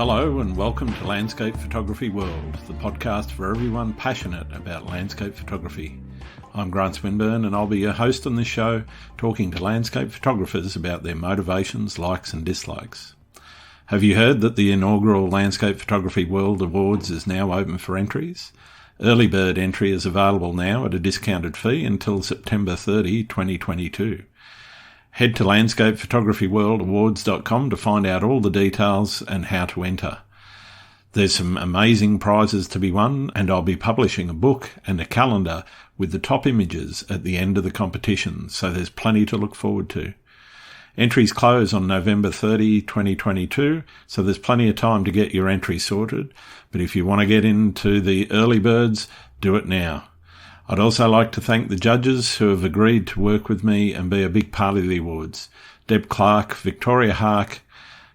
Hello and welcome to Landscape Photography World, the podcast for everyone passionate about landscape photography. I'm Grant Swinburne and I'll be your host on this show, talking to landscape photographers about their motivations, likes and dislikes. Have you heard that the inaugural Landscape Photography World Awards is now open for entries? Early bird entry is available now at a discounted fee until September 30, 2022. Head to landscapephotographyworldawards.com to find out all the details and how to enter. There's some amazing prizes to be won, and I'll be publishing a book and a calendar with the top images at the end of the competition, so there's plenty to look forward to. Entries close on November 30, 2022, so there's plenty of time to get your entry sorted, but if you want to get into the early birds, do it now. I'd also like to thank the judges who have agreed to work with me and be a big part of the awards. Deb Clark, Victoria Hark,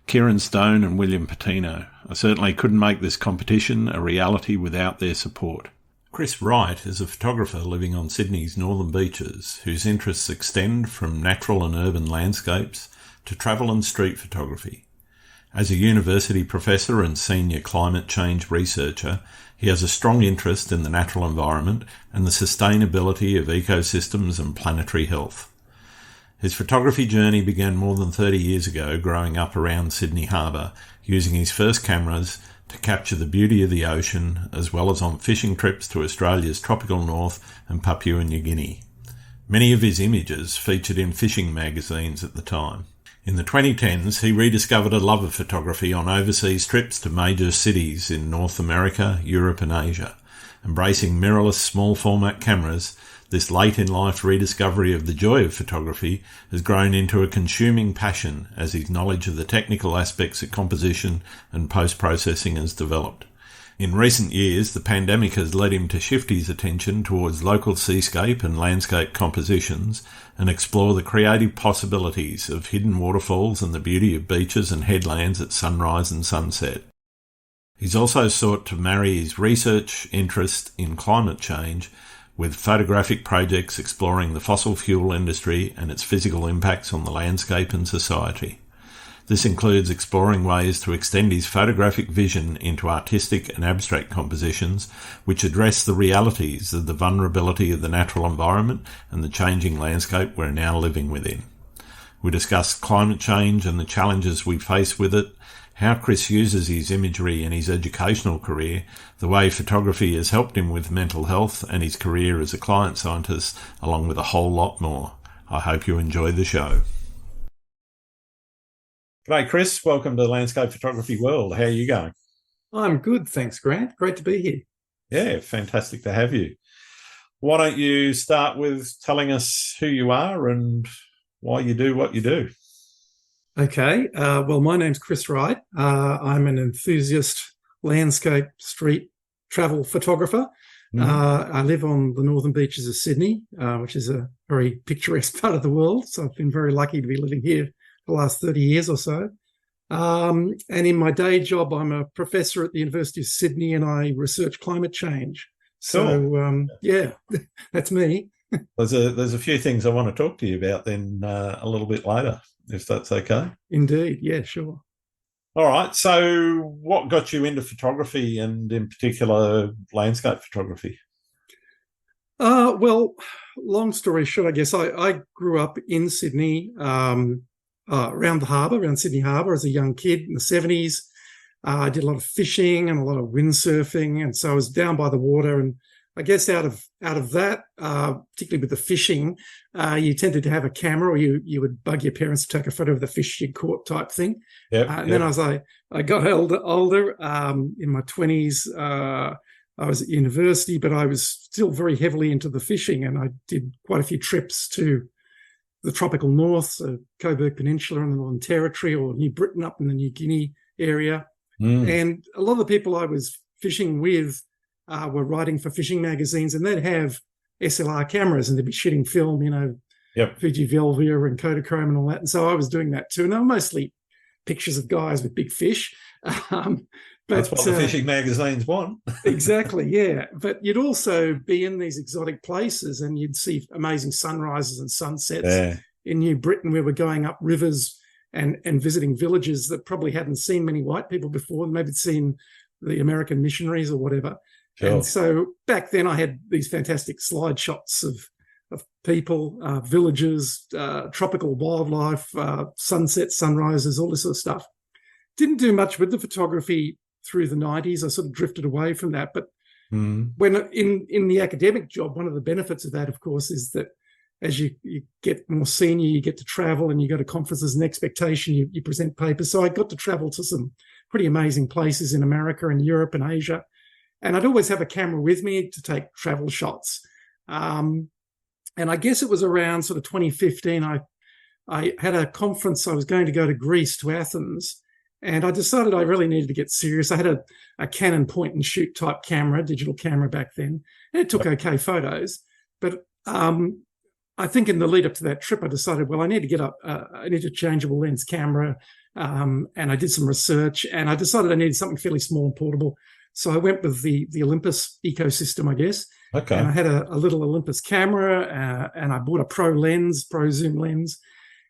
Kieran Stone and William Patino. I certainly couldn't make this competition a reality without their support. Chris Wright is a photographer living on Sydney's northern beaches whose interests extend from natural and urban landscapes to travel and street photography. As a university professor and senior climate change researcher, he has a strong interest in the natural environment and the sustainability of ecosystems and planetary health. His photography journey began more than 30 years ago growing up around Sydney Harbour, using his first cameras to capture the beauty of the ocean, as well as on fishing trips to Australia's tropical north and Papua New Guinea. Many of his images featured in fishing magazines at the time. In the 2010s, he rediscovered a love of photography on overseas trips to major cities in North America, Europe and Asia. Embracing mirrorless small-format cameras, this late-in-life rediscovery of the joy of photography has grown into a consuming passion as his knowledge of the technical aspects of composition and post-processing has developed. In recent years, the pandemic has led him to shift his attention towards local seascape and landscape compositions and explore the creative possibilities of hidden waterfalls and the beauty of beaches and headlands at sunrise and sunset. He's also sought to marry his research interest in climate change with photographic projects exploring the fossil fuel industry and its physical impacts on the landscape and society. This includes exploring ways to extend his photographic vision into artistic and abstract compositions which address the realities of the vulnerability of the natural environment and the changing landscape we're now living within. We discuss climate change and the challenges we face with it, how Chris uses his imagery in his educational career, the way photography has helped him with mental health and his career as a climate scientist, along with a whole lot more. I hope you enjoy the show. G'day, Chris. Welcome to the Landscape Photography World. How are you going? I'm good, thanks, Grant. Great to be here. Yeah, fantastic to have you. Why don't you start with telling us who you are and why you do what you do? Okay. Well, my name's Chris Wright. I'm an enthusiast landscape street travel photographer. Mm-hmm. I live on the northern beaches of Sydney, which is a very picturesque part of the world. So I've been very lucky to be living here the last 30 years or so. And in my day job, I'm a professor at the University of Sydney and I research climate change. So, yeah, that's me. There's a few things I want to talk to you about then a little bit later, if that's okay. Indeed. Yeah, sure. All right. So what got you into photography and in particular landscape photography? Well, long story short, I guess I grew up in Sydney, around the harbour, around Sydney Harbour as a young kid in the 70s. I did a lot of fishing and a lot of windsurfing, and so I was down by the water. And I guess out of that, particularly with the fishing, you tended to have a camera, or you would bug your parents to take a photo of the fish you caught type thing. Then as I got older, in my 20s, I was at university, but I was still very heavily into the fishing, and I did quite a few trips to the tropical north, so Coburg Peninsula and the Northern Territory, or New Britain up in the New Guinea area. And a lot of the people I was fishing with were writing for fishing magazines, and they'd have SLR cameras and they'd be shooting film, Fuji Velvia and Kodachrome and all that. And so I was doing that too. And they were mostly pictures of guys with big fish. But that's what the fishing magazines want. Exactly, yeah. But you'd also be in these exotic places and you'd see amazing sunrises and sunsets. Yeah. In New Britain, we were going up rivers and visiting villages that probably hadn't seen many white people before, maybe seen the American missionaries or whatever. Sure. And so back then I had these fantastic slide shots of people, villages, tropical wildlife, sunsets, sunrises, all this sort of stuff. Didn't do much with the photography through the 90s. I sort of drifted away from that. But when in the academic job, one of the benefits of that, of course, is that as you get more senior, you get to travel and you go to conferences and expectation, you present papers. So I got to travel to some pretty amazing places in America and Europe and Asia. And I'd always have a camera with me to take travel shots. And I guess it was around sort of 2015, I had a conference. I was going to go to Greece, to Athens, and I decided I really needed to get serious. I had a Canon point and shoot type camera, digital camera back then, and it took okay photos. But I think in the lead up to that trip, I decided, well, I need to get an interchangeable lens camera. And I did some research, and I decided I needed something fairly small and portable. So I went with the Olympus ecosystem, I guess. Okay. And I had a little Olympus camera, and I bought a pro zoom lens.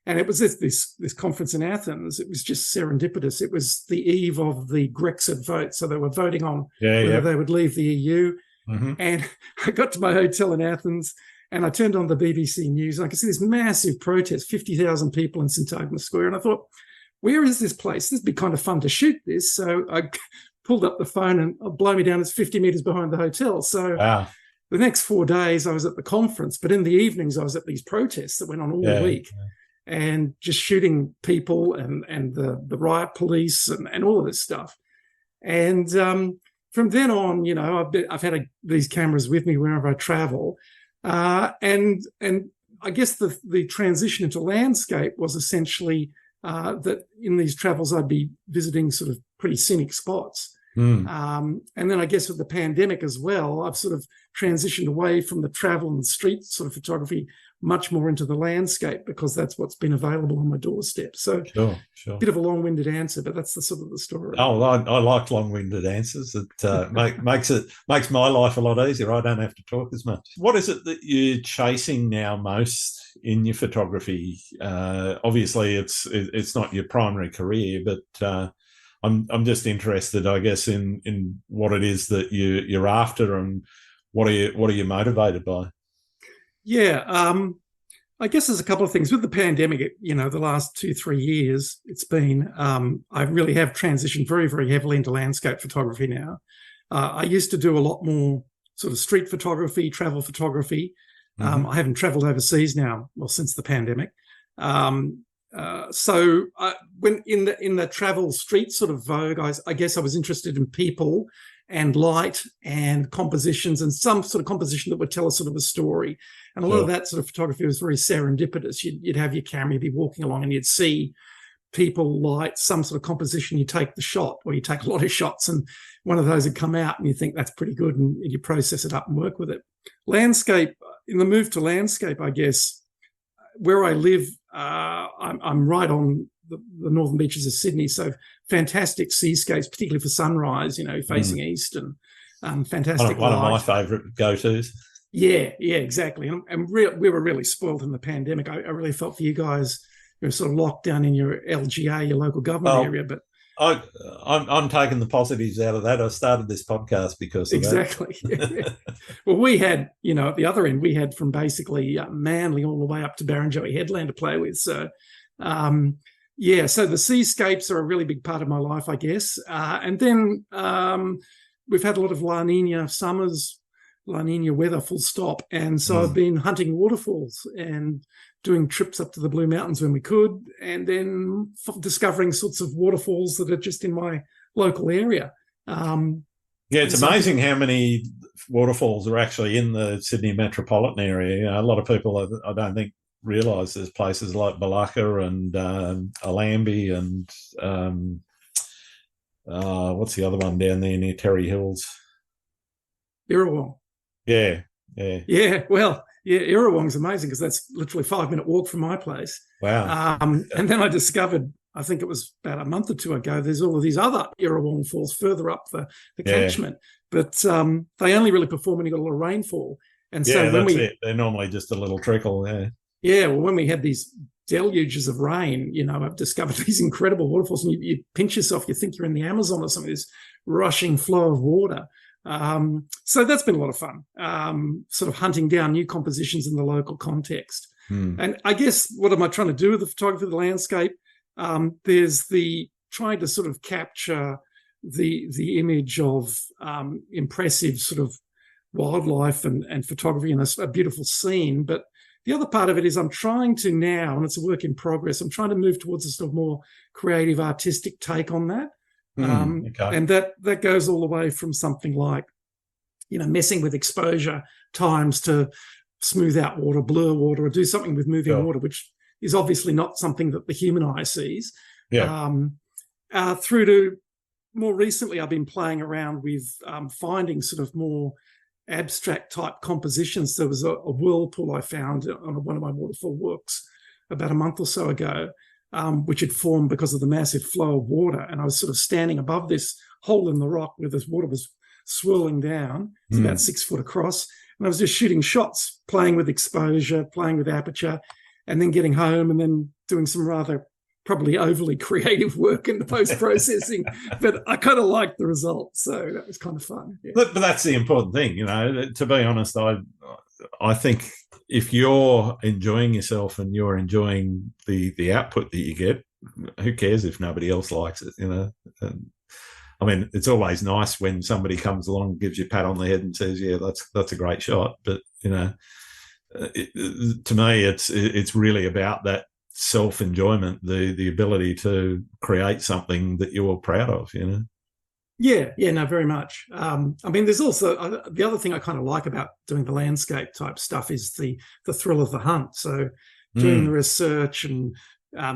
And it was this conference in Athens. It was just serendipitous. It was the eve of the Grexit vote. So they were voting on whether they would leave the EU. Mm-hmm. And I got to my hotel in Athens, and I turned on the BBC News, and I could see this massive protest, 50,000 people in Syntagma Square. And I thought, where is this place? This would be kind of fun to shoot this. So I pulled up the phone, and blow me down, it's 50 meters behind the hotel. So the next 4 days I was at the conference, but in the evenings I was at these protests that went on all week. And just shooting people and the riot police and all of this stuff. And from then on, I've had these cameras with me wherever I travel. And I guess the transition into landscape was essentially that in these travels I'd be visiting sort of pretty scenic spots. And then I guess with the pandemic as well, I've sort of transitioned away from the travel and street sort of photography much more into the landscape, because that's what's been available on my doorstep. So sure. Bit of a long-winded answer, but that's the sort of the story. Oh, well, I like long-winded answers. It makes my life a lot easier. I don't have to talk as much. What is it that you're chasing now most in your photography? Obviously, it's not your primary career, but I'm just interested, I guess, in what it is that you're after, and what are you motivated by? Yeah, I guess there's a couple of things. With the pandemic, the last 2-3 years, it's been, I really have transitioned very, very heavily into landscape photography now. I used to do a lot more sort of street photography, travel photography. I haven't traveled overseas now, well, since the pandemic. So when in the travel street sort of vogue, I guess I was interested in people and light and compositions, and some sort of composition that would tell us sort of a story. And a lot of that sort of photography was very serendipitous. You'd have your camera, you'd be walking along, and you'd see people, light, some sort of composition. You take the shot, or you take a lot of shots, and one of those would come out, and you think that's pretty good, and you process it up and work with it. Landscape, in the move to landscape, I guess, where I live, I'm right on the northern beaches of Sydney, so fantastic seascapes, particularly for sunrise, facing east, and fantastic. One of my favourite go-tos. Yeah, exactly. And we were really spoiled in the pandemic. I really felt for you guys. You were sort of locked down in your LGA, your local government area. But I'm taking the positives out of that. I started this podcast because of exactly. that. Well, we had, at the other end, we had from basically Manly all the way up to Barrenjoey Headland to play with. So, so the seascapes are a really big part of my life, I guess. And then we've had a lot of La Nina summers, La Nina weather, full stop. And so I've been hunting waterfalls and doing trips up to the Blue Mountains when we could, and then discovering sorts of waterfalls that are just in my local area. It's amazing how many waterfalls are actually in the Sydney metropolitan area. A lot of people, I don't think, realise there's places like Balaka and Alambi and what's the other one down there near Terry Hills? Irrawong. Yeah. Well, Irrawong's amazing because that's literally a 5-minute walk from my place. Wow. And then I discovered, I think it was about a month or two ago, there's all of these other Irrawong falls further up the catchment, but they only really perform when you've got a lot of rainfall. And so when they're normally just a little trickle. Yeah, well, when we had these deluges of rain, I've discovered these incredible waterfalls, and you pinch yourself, you think you're in the Amazon or something, this rushing flow of water. So that's been a lot of fun, sort of hunting down new compositions in the local context. And I guess, what am I trying to do with the photography of the landscape? There's the trying to sort of capture the image of impressive sort of wildlife and photography in a beautiful scene. But the other part of it is I'm trying to now, and it's a work in progress, I'm trying to move towards a sort of more creative, artistic take on that. Okay. And that goes all the way from something like, messing with exposure times to smooth out water, blur water, or do something with moving water, which is obviously not something that the human eye sees. Through to more recently, I've been playing around with finding sort of more abstract type compositions. There was a whirlpool I found on one of my waterfall walks about a month or so ago, which had formed because of the massive flow of water. And I was sort of standing above this hole in the rock where this water was swirling down. It's about 6 foot across. And I was just shooting shots, playing with exposure, playing with aperture, and then getting home and then doing some rather probably overly creative work in the post-processing. But I kind of liked the result. So that was kind of fun. Yeah. But that's the important thing, to be honest. I think if you're enjoying yourself and you're enjoying the output that you get, who cares if nobody else likes it, I mean, it's always nice when somebody comes along and gives you a pat on the head and says, yeah, that's a great shot. But, to me, it's really about that self-enjoyment, the ability to create something that you're proud of, Yeah, no, very much. I mean, there's also the other thing I kind of like about doing the landscape type stuff is the thrill of the hunt. So doing the research and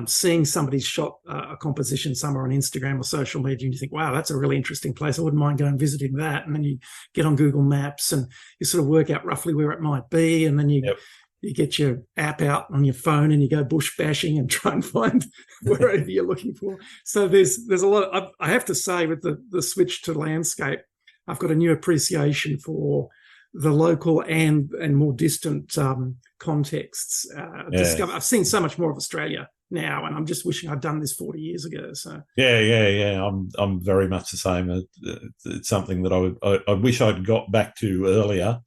seeing somebody's shot a composition somewhere on Instagram or social media, and you think, wow, that's a really interesting place. I wouldn't mind going visiting that. And then you get on Google Maps and you sort of work out roughly where it might be. And then you get your app out on your phone and you go bush bashing and try and find wherever you're looking for. So there's a lot. I have to say, with the switch to landscape, I've got a new appreciation for the local and more distant contexts. I've seen so much more of Australia now, and I'm just wishing I'd done this 40 years ago. So yeah. I'm very much the same. It's something that I wish I'd got back to earlier.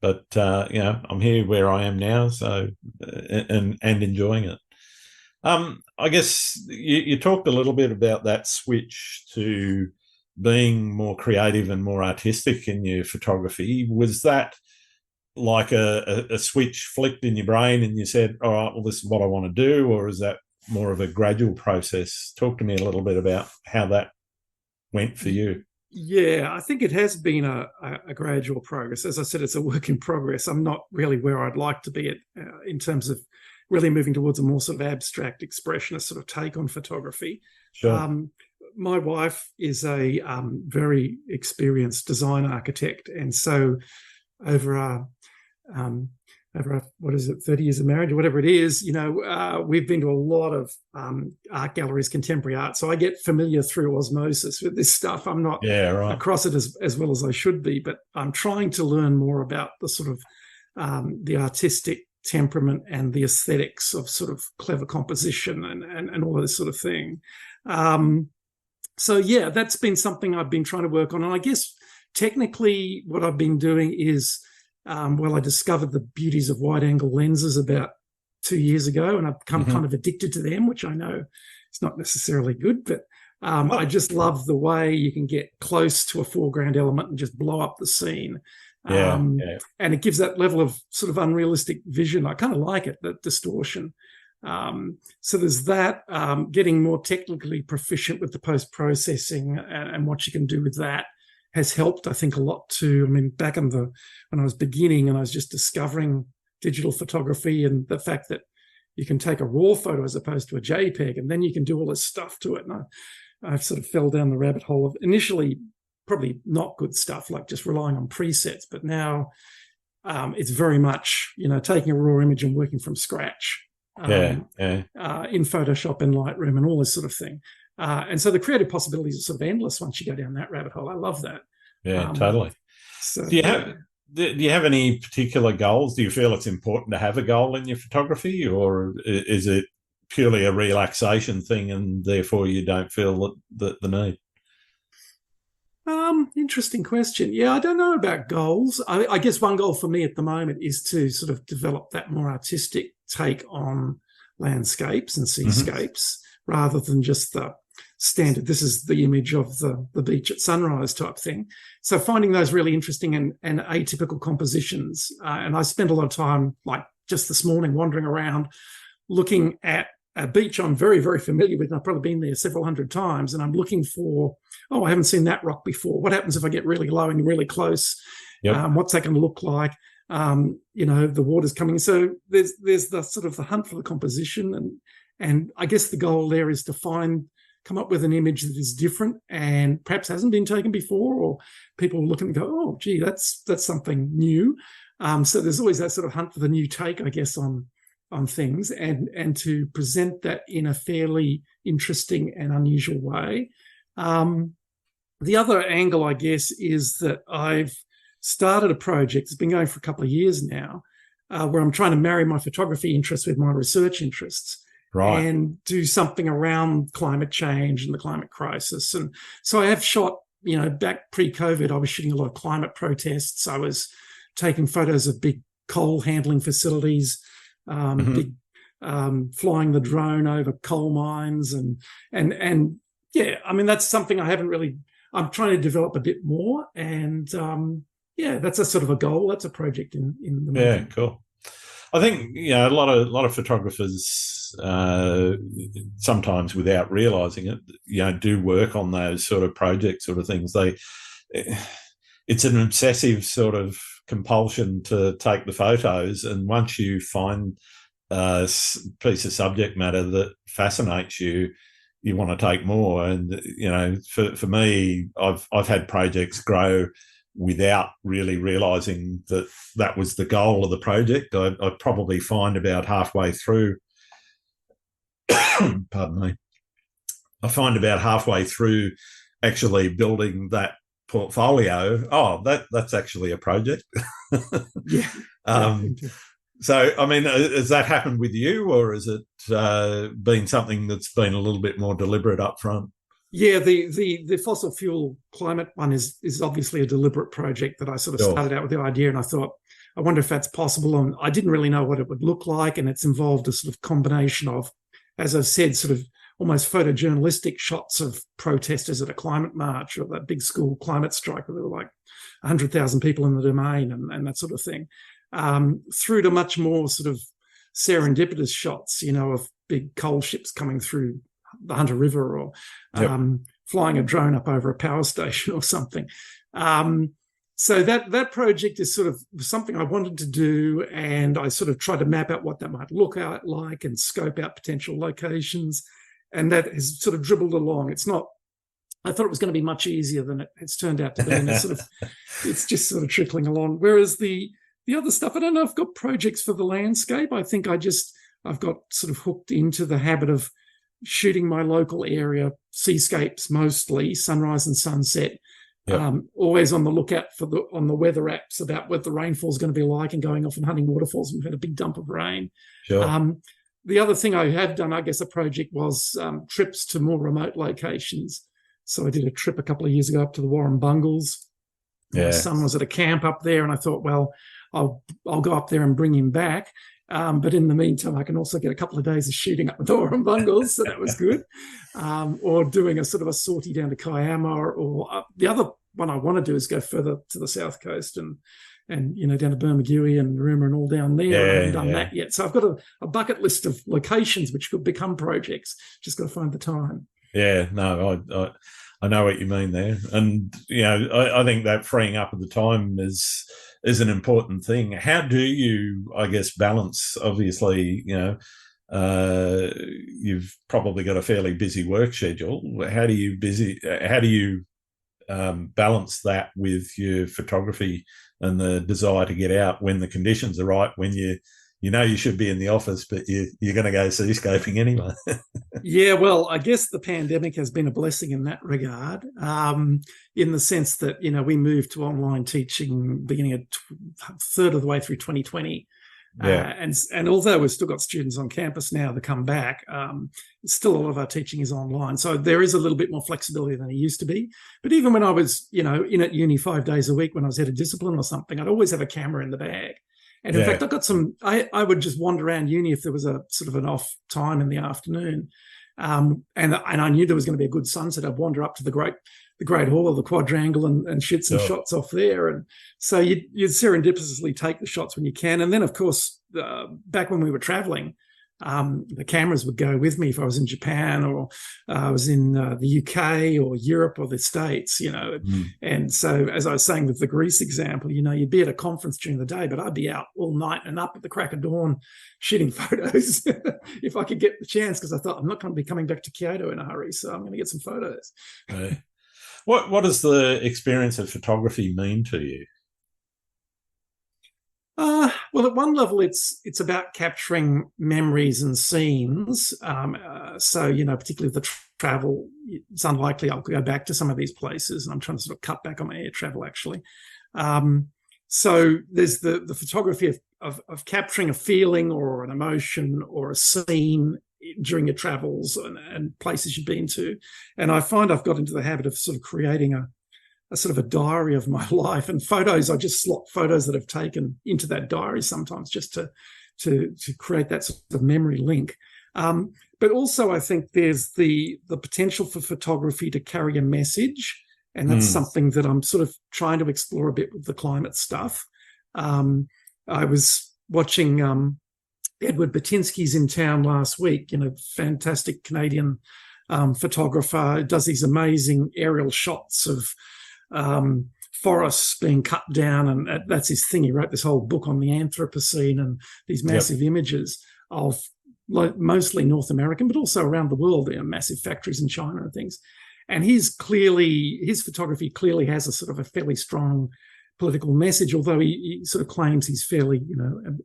But I'm here where I am now, so and enjoying it. I guess you talked a little bit about that switch to being more creative and more artistic in your photography. Was that like a switch flicked in your brain and you said, all right, well, this is what I want to do, or is that more of a gradual process? Talk to me a little bit about how that went for you. Yeah, I think it has been a gradual progress. As I said, it's a work in progress. I'm not really where I'd like to be in terms of really moving towards a more sort of abstract expressionist sort of take on photography. Sure. My wife is a very experienced design architect, and so over 30 years of marriage or whatever it is, we've been to a lot of art galleries, contemporary art. So I get familiar through osmosis with this stuff. I'm not across it as well as I should be, but I'm trying to learn more about the sort of the artistic temperament and the aesthetics of sort of clever composition and all this sort of thing. So yeah, that's been something I've been trying to work on. And I guess technically what I've been doing is, I discovered the beauties of wide-angle lenses about 2 years ago, and I've become kind of addicted to them, which I know is not necessarily good, but I just love the way you can get close to a foreground element and just blow up the scene. And it gives that level of sort of unrealistic vision. I kind of like it, that distortion. So there's that, getting more technically proficient with the post-processing and what you can do with that has helped, I think, a lot too. I mean, back when I was beginning and I was just discovering digital photography and the fact that you can take a raw photo as opposed to a JPEG, and then you can do all this stuff to it. And I sort of fell down the rabbit hole of initially probably not good stuff, like just relying on presets. But now it's very much, taking a raw image and working from scratch in Photoshop and Lightroom and all this sort of thing. And so the creative possibilities are sort of endless once you go down that rabbit hole. I love that. Yeah, totally. So, do you have any particular goals? Do you feel it's important to have a goal in your photography, or is it purely a relaxation thing, and therefore you don't feel the need? Interesting question. Yeah, I don't know about goals. I guess one goal for me at the moment is to sort of develop that more artistic take on landscapes and seascapes rather than just the standard, this is the image of the beach at sunrise type thing. So finding those really interesting and atypical compositions. And I spent a lot of time, like just this morning, wandering around looking at a beach I'm very, very familiar with. And I've probably been there several hundred times, and I'm looking for, I haven't seen that rock before. What happens if I get really low and really close? Yep. What's that going to look like? The water's coming. So there's the sort of the hunt for the composition, and I guess the goal there is to come up with an image that is different and perhaps hasn't been taken before, or people look and go, oh, gee, that's something new. So there's always that sort of hunt for the new take, I guess, on things, and to present that in a fairly interesting and unusual way. The other angle, I guess, is that I've started a project, it's been going for a couple of years now, where I'm trying to marry my photography interests with my research interests. Right. And do something around climate change and the climate crisis. And so I have shot, back pre-COVID, I was shooting a lot of climate protests. I was taking photos of big coal handling facilities, flying the drone over coal mines, and yeah, I mean, that's something I'm trying to develop a bit more. And that's a sort of a goal. That's a project in the making. Yeah, cool. I think a lot of photographers sometimes, without realising it, do work on those sort of project sort of things. It's an obsessive sort of compulsion to take the photos, and once you find a piece of subject matter that fascinates you, you want to take more. And for me, I've had projects grow without really realising that was the goal of the project. I probably find about halfway through, pardon me, I find about halfway through actually building that portfolio, that's actually a project. Yeah. So, I mean, has that happened with you, or has it been something that's been a little bit more deliberate up front? Yeah, the fossil fuel climate one is obviously a deliberate project that I sort of started out with the idea, and I thought, I wonder if that's possible. And I didn't really know what it would look like, and it's involved a sort of combination of, as I've said, sort of almost photojournalistic shots of protesters at a climate march or that big school climate strike where there were like 100,000 people in the Domain and that sort of thing, through to much more sort of serendipitous shots, of big coal ships coming through the Hunter River, or flying a drone up over a power station or something. So that project is sort of something I wanted to do, and I sort of tried to map out what that might look like and scope out potential locations, and that has sort of dribbled along. It's not, I thought it was going to be much easier than it's turned out to be, and it's just sort of trickling along. Whereas the other stuff, I don't know, I've got projects for the landscape. I think I've got sort of hooked into the habit of shooting my local area seascapes, mostly sunrise and sunset. Yep. Always on the lookout on the weather apps about what the rainfall is going to be like, and going off and hunting waterfalls. We've had a big dump of rain. Sure. The other thing I have done, I guess, a project was trips to more remote locations. So I did a trip a couple of years ago up to the Warrumbungles. Yeah. My son was at a camp up there, and I thought, well, I'll go up there and bring him back. But in the meantime, I can also get a couple of days of shooting up with the Warrumbungles, so that was good. Or doing a sort of a sortie down to Kiama, or the other one I want to do is go further to the south coast and down to Bermagui and Narooma and all down there. I haven't done that yet. So I've got a bucket list of locations which could become projects. Just got to find the time. Yeah, no, I know what you mean there. And, I think that freeing up of the time is an important thing. How do you, I guess, balance, obviously, you've probably got a fairly busy work schedule. How do you balance that with your photography and the desire to get out when the conditions are right, when you should be in the office, but you're going to go seascaping anyway? Yeah, well, I guess the pandemic has been a blessing in that regard, in the sense that, we moved to online teaching beginning a third of the way through 2020. Yeah. And although we've still got students on campus now that come back, still a lot of our teaching is online. So there is a little bit more flexibility than it used to be. But even when I was, in at uni 5 days a week, when I was head of discipline or something, I'd always have a camera in the bag. And in fact, I got I would just wander around uni if there was a sort of an off time in the afternoon. And I knew there was going to be a good sunset. I'd wander up to the Great Hall or the Quadrangle and shoot some shots off there. And so you'd serendipitously take the shots when you can. And then, of course, back when we were traveling, the cameras would go with me if I was in Japan or I was in the UK or Europe or the States, And so, as I was saying with the Greece example, you'd be at a conference during the day, but I'd be out all night and up at the crack of dawn shooting photos if I could get the chance, because I thought I'm not going to be coming back to Kyoto in a hurry, so I'm going to get some photos. Right. What does the experience of photography mean to you? Well, at one level, it's about capturing memories and scenes. So, particularly the travel, it's unlikely I'll go back to some of these places, and I'm trying to sort of cut back on my air travel, actually. So there's the photography of capturing a feeling or an emotion or a scene during your travels and places you've been to. And I find I've got into the habit of sort of creating a sort of a diary of my life, and photos. I just slot photos that I've taken into that diary sometimes just to create that sort of memory link. But also I think there's the potential for photography to carry a message. And that's something that I'm sort of trying to explore a bit with the climate stuff. I was watching Edward Batinsky's in town last week, fantastic Canadian photographer, does these amazing aerial shots of forests being cut down, and that's his thing. He wrote this whole book on the Anthropocene and these massive images of mostly North American, but also around the world, massive factories in China and things. And his photography clearly has a sort of a fairly strong political message, although he sort of claims he's fairly,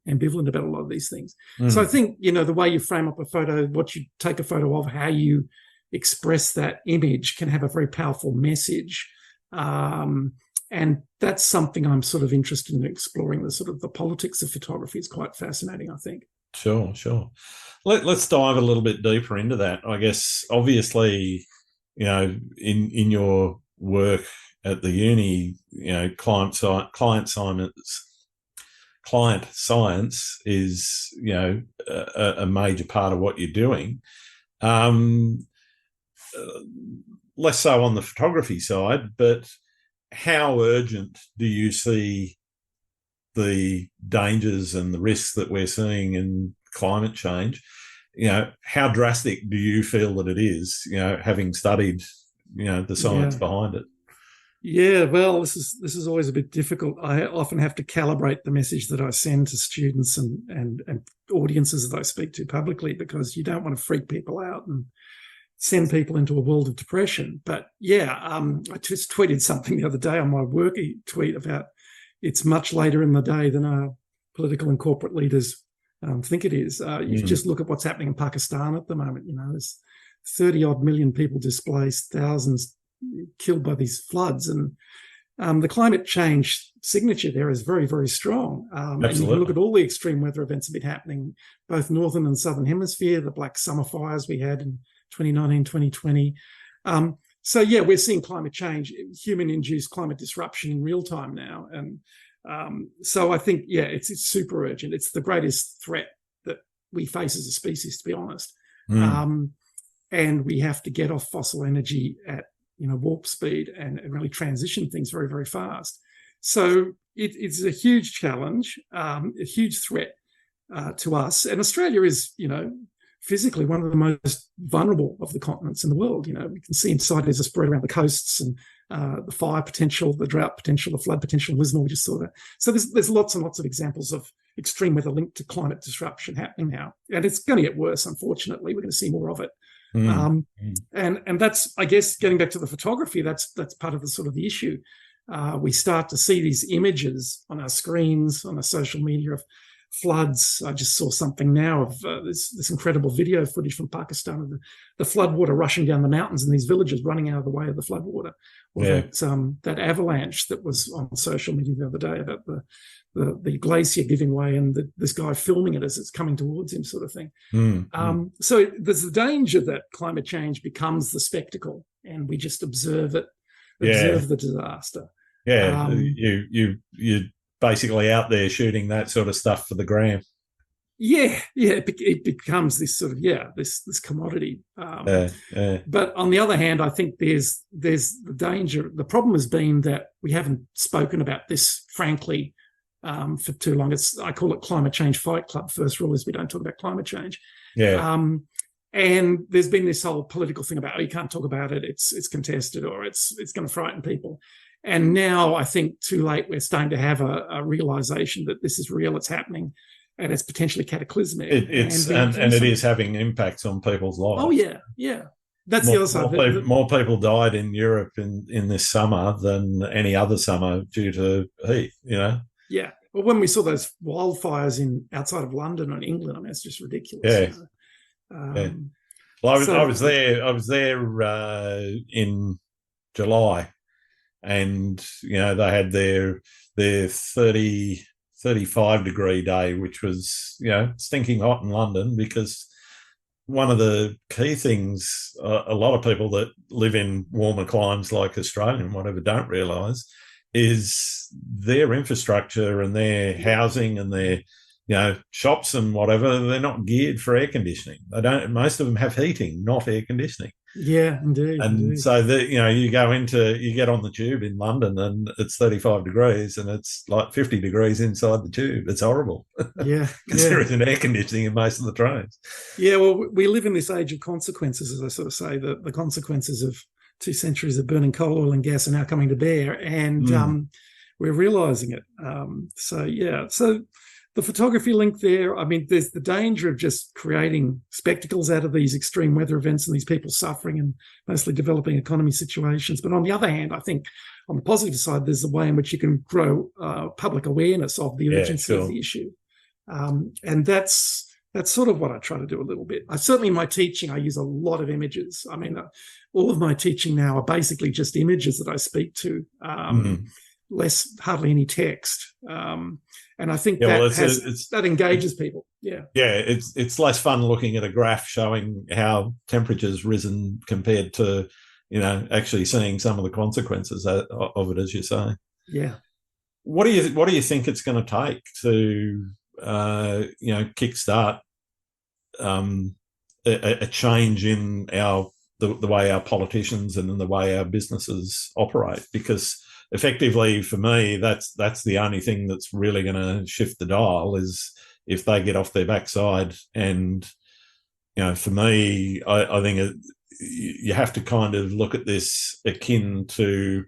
ambivalent about a lot of these things. So I think, the way you frame up a photo, what you take a photo of, how you express that image can have a very powerful message. And that's something I'm sort of interested in exploring. The sort of the politics of photography is quite fascinating, I think. Sure. Let's dive a little bit deeper into that. I guess, obviously, in your work at the uni, client science is, a major part of what you're doing. Less so on the photography side, but how urgent do you see the dangers and the risks that we're seeing in climate change? How drastic do you feel that it is, having studied, the science behind it? Yeah, well, this is always a bit difficult. I often have to calibrate the message that I send to students and audiences that I speak to publicly, because you don't want to freak people out and send people into a world of depression. But yeah, I just tweeted something the other day on my work tweet about it's much later in the day than our political and corporate leaders think it is. You just look at what's happening in Pakistan at the moment. There's 30-odd million people displaced, thousands killed by these floods. And the climate change signature there is very, very strong. And you can look at all the extreme weather events that have been happening, both northern and southern hemisphere, the black summer fires we had in 2019, 2020. So, yeah, we're seeing climate change, human-induced climate disruption in real time now. And so I think, yeah, it's super urgent. It's the greatest threat that we face as a species, to be honest. And we have to get off fossil energy at warp speed and really transition things very, very fast. So it's a huge challenge, a huge threat to us. And Australia is, physically one of the most vulnerable of the continents in the world. We can see inside there's a spread around the coasts and the fire potential, the drought potential, the flood potential in Lismore. We just saw that. So there's lots and lots of examples of extreme weather linked to climate disruption happening now. And it's going to get worse, unfortunately. We're going to see more of it. And that's, I guess, getting back to the photography, that's part of the sort of the issue. We start to see these images on our screens, on our social media of floods. I just saw something now of this incredible video footage from Pakistan of the flood water rushing down the mountains and these villages running out of the way of the flood water. Or that avalanche that was on social media the other day about the glacier giving way and this guy filming it as it's coming towards him, sort of thing. So there's the danger that climate change becomes the spectacle and we just observe it, observe the disaster. Yeah, you're basically out there shooting that sort of stuff for the gram. Yeah, it becomes this sort of this commodity. But on the other hand, I think there's the danger. The problem has been that we haven't spoken about this, frankly, for too long. I call it climate change fight club. First rule is we don't talk about climate change. And there's been this whole political thing about, you can't talk about it. It's contested, or it's going to frighten people. And now I think too late, we're starting to have a realization that this is real. It's happening. And it's potentially cataclysmic. And it is having impacts on people's lives. Oh, yeah. That's the other side. More people died in Europe in this summer than any other summer due to heat, Yeah. Well, when we saw those wildfires outside of London and England, I mean, it's just ridiculous. Yeah. Well, I was there in July, and they had their 35-degree day, which was, stinking hot in London, because one of the key things a lot of people that live in warmer climes like Australia and whatever don't realise is their infrastructure and their housing and their shops and whatever, they're not geared for air conditioning. Most of them have heating, not air conditioning. Yeah, indeed. So you get on the tube in London and it's 35 degrees and it's like 50 degrees inside the tube. It's horrible. Yeah. Because there isn't air conditioning in most of the trains. Yeah, well, we live in this age of consequences, as I sort of say. The consequences of 2 centuries of burning coal, oil and gas are now coming to bear, and we're realising it. So the photography link there, I mean, there's the danger of just creating spectacles out of these extreme weather events and these people suffering and mostly developing economy situations. But on the other hand, I think on the positive side, there's a way in which you can grow public awareness of the urgency of the issue. And that's sort of what I try to do a little bit. Certainly in my teaching, I use a lot of images. I mean, all of my teaching now are basically just images that I speak to, hardly any text. And I think that engages people. Yeah. Yeah, it's less fun looking at a graph showing how temperature's risen compared to, actually seeing some of the consequences of it, as you say. Yeah. What do you think it's going to take to kickstart a change in the way our politicians and in the way our businesses operate? Because effectively, for me, that's the only thing that's really going to shift the dial, is if they get off their backside. And for me, I think you have to kind of look at this akin to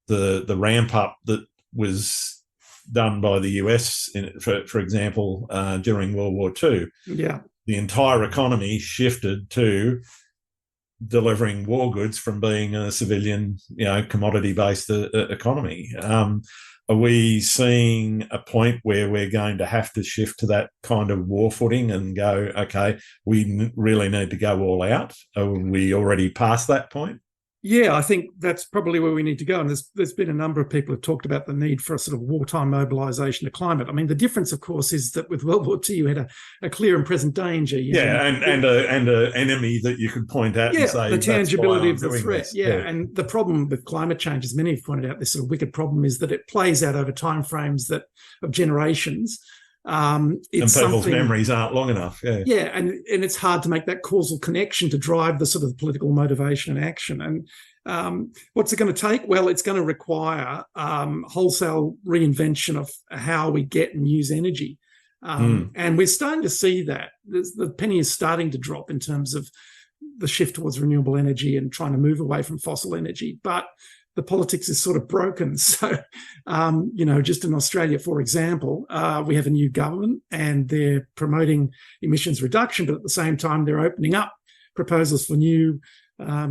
the ramp up that was done by the US, for example, during World War II. Yeah, the entire economy shifted to delivering war goods from being a civilian, commodity-based economy. Are we seeing a point where we're going to have to shift to that kind of war footing and go, okay, we really need to go all out? Are we already past that point? Yeah, I think that's probably where we need to go. And there's been a number of people who have talked about the need for a sort of wartime mobilisation of climate. I mean, the difference, of course, is that with World War II, you had a clear and present danger. And an enemy that you could point at and say, the tangibility of the threat. And the problem with climate change, as many have pointed out, this sort of wicked problem, is that it plays out over timeframes of generations. And people's memories aren't long enough. Yeah, and it's hard to make that causal connection to drive the sort of political motivation and action. And what's it going to take? Well, it's going to require wholesale reinvention of how we get and use energy. And we're starting to see that. The penny is starting to drop in terms of the shift towards renewable energy and trying to move away from fossil energy. But the politics is sort of broken. So, just in Australia, for example, we have a new government and they're promoting emissions reduction, but at the same time, they're opening up proposals for new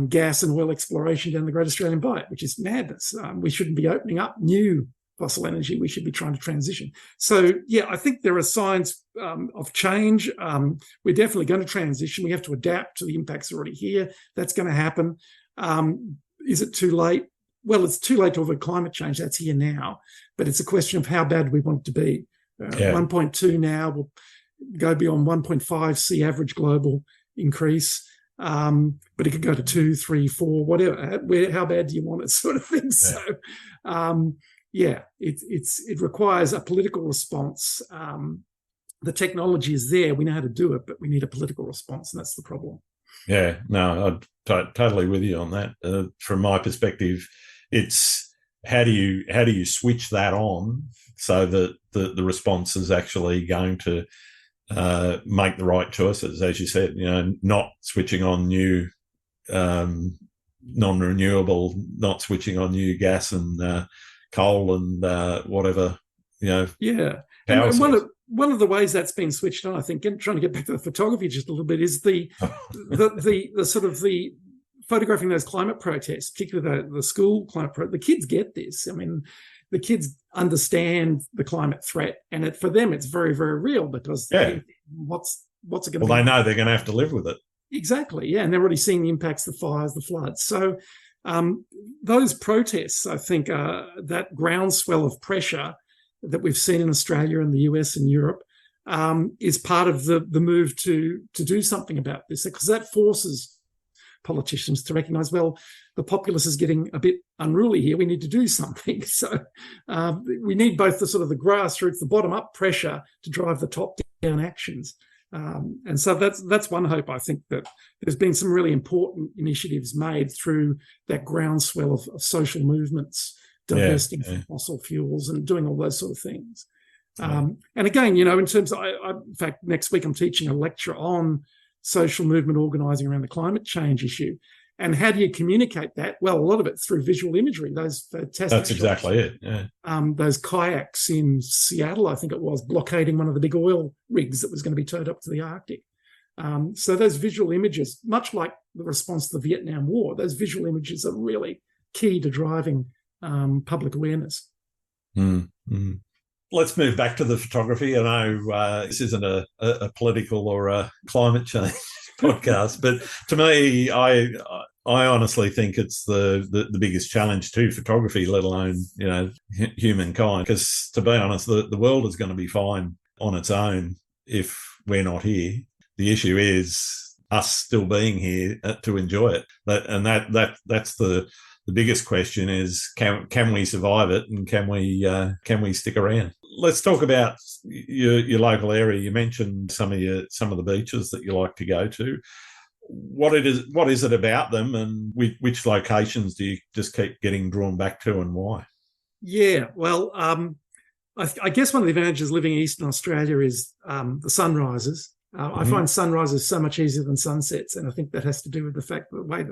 gas and oil exploration down the Great Australian Bight, which is madness. We shouldn't be opening up new fossil energy. We should be trying to transition. So, I think there are signs of change. We're definitely going to transition. We have to adapt to the impacts already here. That's going to happen. Is it too late? well, it's too late to avoid climate change. That's here now. But it's a question of how bad we want it to be. 1.2 now will go beyond 1.5 sea average global increase. But it could go to 2, 3, 4, whatever. How bad do you want it, sort of thing? So, it requires a political response. The technology is there. We know how to do it, but we need a political response, and that's the problem. Yeah, no, I'm totally with you on that. From my perspective, it's how do you switch that on so that the response is actually going to make the right choices, as you said, not switching on new non-renewable, not switching on new gas and coal and whatever, Yeah. power And one of the ways that's been switched on, I think, and trying to get back to the photography just a little bit, is the sort of the photographing those climate protests, particularly the school climate protests. The kids get this. I mean, the kids understand the climate threat, and for them, it's very, very real because what's it going to be? Well, they know they're going to have to live with it. Exactly, yeah, and they're already seeing the impacts, the fires, the floods. So those protests, I think, that groundswell of pressure that we've seen in Australia and the US and Europe is part of the move to do something about this, because that forces politicians to recognise, well, the populace is getting a bit unruly here. We need to do something. So we need both the sort of the grassroots, the bottom-up pressure to drive the top-down actions. And so that's one hope. I think that there's been some really important initiatives made through that groundswell of social movements, divesting from fossil fuels and doing all those sort of things. And again, in terms of, in fact, next week I'm teaching a lecture on social movement organising around the climate change issue. And how do you communicate that? Well, a lot of it through visual imagery. Those fantastic That's exactly it, yeah. Those kayaks in Seattle, I think it was, blockading one of the big oil rigs that was going to be towed up to the Arctic. So those visual images, much like the response to the Vietnam War, those visual images are really key to driving public awareness. Let's move back to the photography. I know this isn't a political or a climate change podcast, but to me, I honestly think it's the biggest challenge to photography, let alone humankind. Because to be honest, the world is going to be fine on its own if we're not here. The issue is us still being here to enjoy it. That's the biggest question is can we survive it, and can we stick around? Let's talk about your local area. You mentioned some of the beaches that you like to go to. What is it about them, and which locations do you just keep getting drawn back to, and why? Yeah, well, I guess one of the advantages living in Eastern Australia is the sunrises. I find sunrises so much easier than sunsets, and I think that has to do with the fact that the way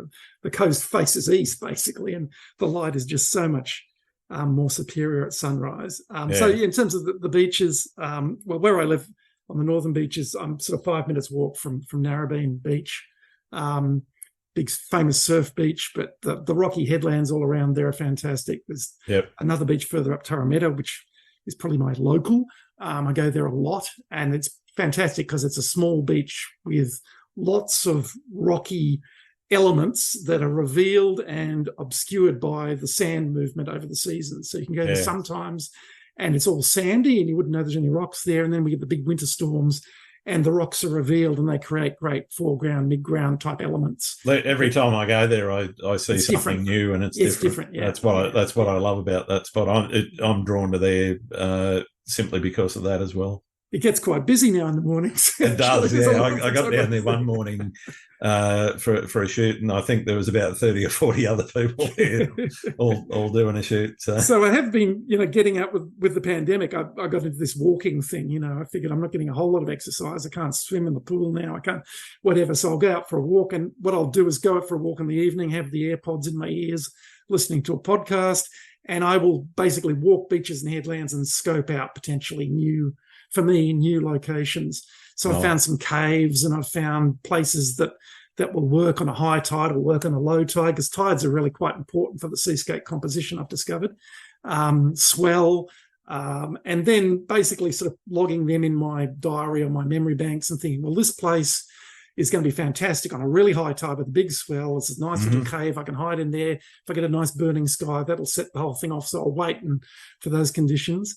the coast faces east, basically, and the light is just so much more superior at sunrise. So in terms of the beaches, well, where I live on the northern beaches, I'm sort of 5 minutes walk from Narrabeen Beach, big famous surf beach, but the rocky headlands all around there are fantastic. There's another beach further up, Tarameta, which is probably my local. I go there a lot, and it's fantastic because it's a small beach with lots of rocky elements that are revealed and obscured by the sand movement over the seasons. So you can go there sometimes and it's all sandy and you wouldn't know there's any rocks there. And then we get the big winter storms and the rocks are revealed and they create great foreground, mid-ground type elements. Every time I go there, I see something different. New, and it's different. Yeah. That's what I love about that spot. I'm drawn to there simply because of that as well. It gets quite busy now in the mornings. It does, yeah. I got down there one morning for a shoot, and I think there was about 30 or 40 other people there, all doing a shoot. So I have been, getting out with the pandemic. I got into this walking thing. I figured I'm not getting a whole lot of exercise. I can't swim in the pool now. I can't, whatever. So I'll go out for a walk, and what I'll do is go out for a walk in the evening, have the AirPods in my ears, listening to a podcast, and I will basically walk beaches and headlands and scope out potentially new locations. So I found some caves, and I've found places that will work on a high tide or work on a low tide, because tides are really quite important for the seascape composition, I've discovered. Swell, and then basically sort of logging them in my diary or my memory banks and thinking, well, this place is going to be fantastic on a really high tide with a big swell. It's a nice little cave. I can hide in there. If I get a nice burning sky, that'll set the whole thing off. So I'll wait for those conditions.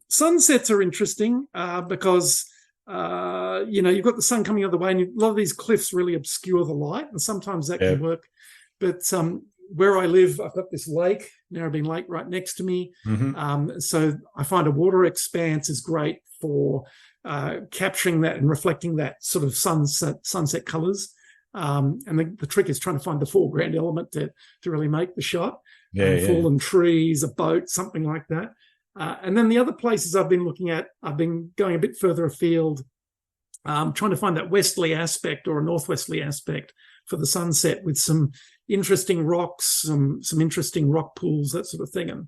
Sunsets are interesting because, you've got the sun coming the other way, and a lot of these cliffs really obscure the light, and sometimes that can work. But where I live, I've got this lake, Narrabeen Lake, right next to me. So I find a water expanse is great for capturing that and reflecting that sort of sunset colours. And the trick is trying to find the foreground element to really make the shot. Fallen trees, a boat, something like that. And then the other places I've been looking at, I've been going a bit further afield, trying to find that westerly aspect or a northwesterly aspect for the sunset with some interesting rocks, some interesting rock pools, that sort of thing. And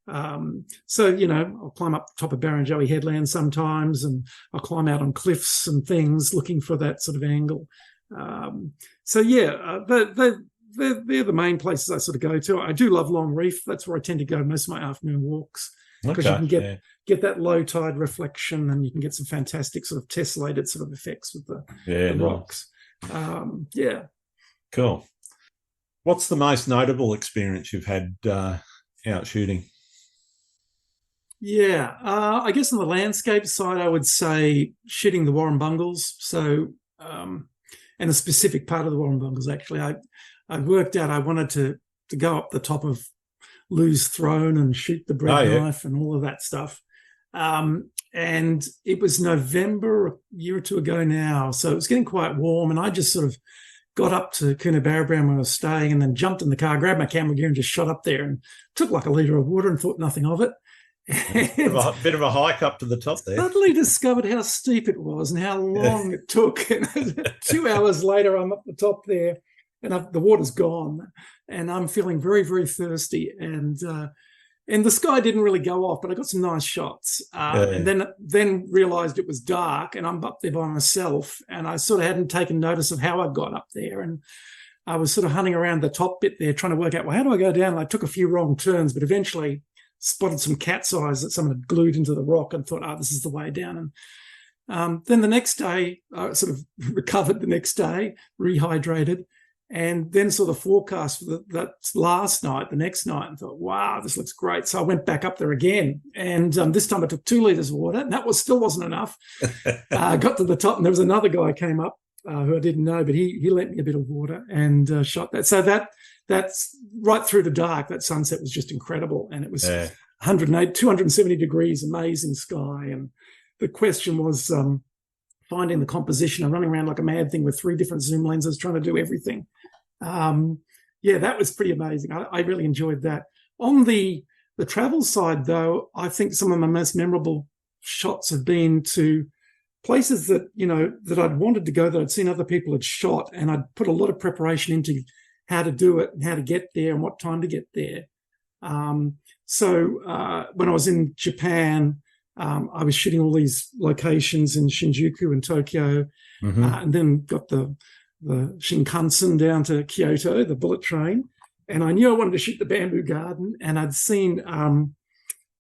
I'll climb up the top of Barrenjoey Headland sometimes, and I'll climb out on cliffs and things looking for that sort of angle. They're the main places I sort of go to. I do love Long Reef. That's where I tend to go most of my afternoon walks, because you can get that low tide reflection, and you can get some fantastic sort of tessellated sort of effects with the rocks. Cool. What's the most notable experience you've had out shooting? I guess on the landscape side, I would say shooting the Warrumbungles. So, and a specific part of the Warrumbungles, actually. I worked out I wanted to go up the top of Lou's Throne and shoot the bread knife and all of that stuff. And it was November, a year or two ago now. So it was getting quite warm, and I just sort of got up to Coonabarabran where I was staying, and then jumped in the car, grabbed my camera gear and just shot up there and took like a litre of water and thought nothing of it. A bit of a hike up to the top there. Suddenly discovered how steep it was and how long it took. And 2 hours later, I'm up the top there, and the water's gone, and I'm feeling very, very thirsty. And the sky didn't really go off, but I got some nice shots. And then realised it was dark, and I'm up there by myself, and I sort of hadn't taken notice of how I got up there. And I was sort of hunting around the top bit there, trying to work out, well, how do I go down? And I took a few wrong turns, but eventually spotted some cat's eyes that someone had glued into the rock, and thought, this is the way down. And then the next day, I sort of recovered the next day, rehydrated, and then saw the forecast for that last night, the next night, and thought, wow, this looks great. So I went back up there again, and this time I took 2 litres of water, and that still wasn't enough. Got to the top, and there was another guy came up who I didn't know, but he lent me a bit of water and shot that. So that's right through the dark. That sunset was just incredible, and it was 108, 270 degrees, amazing sky. And the question was finding the composition. I'm running around like a mad thing with 3 different zoom lenses, trying to do everything. That was pretty amazing. I really enjoyed that. On the travel side, though, I think some of my most memorable shots have been to places that I'd wanted to go, that I'd seen other people had shot, and I'd put a lot of preparation into how to do it and how to get there and what time to get there. So when I was in Japan, I was shooting all these locations in Shinjuku and Tokyo, and then got the Shinkansen down to Kyoto, the bullet train. And I knew I wanted to shoot the bamboo garden, and I'd seen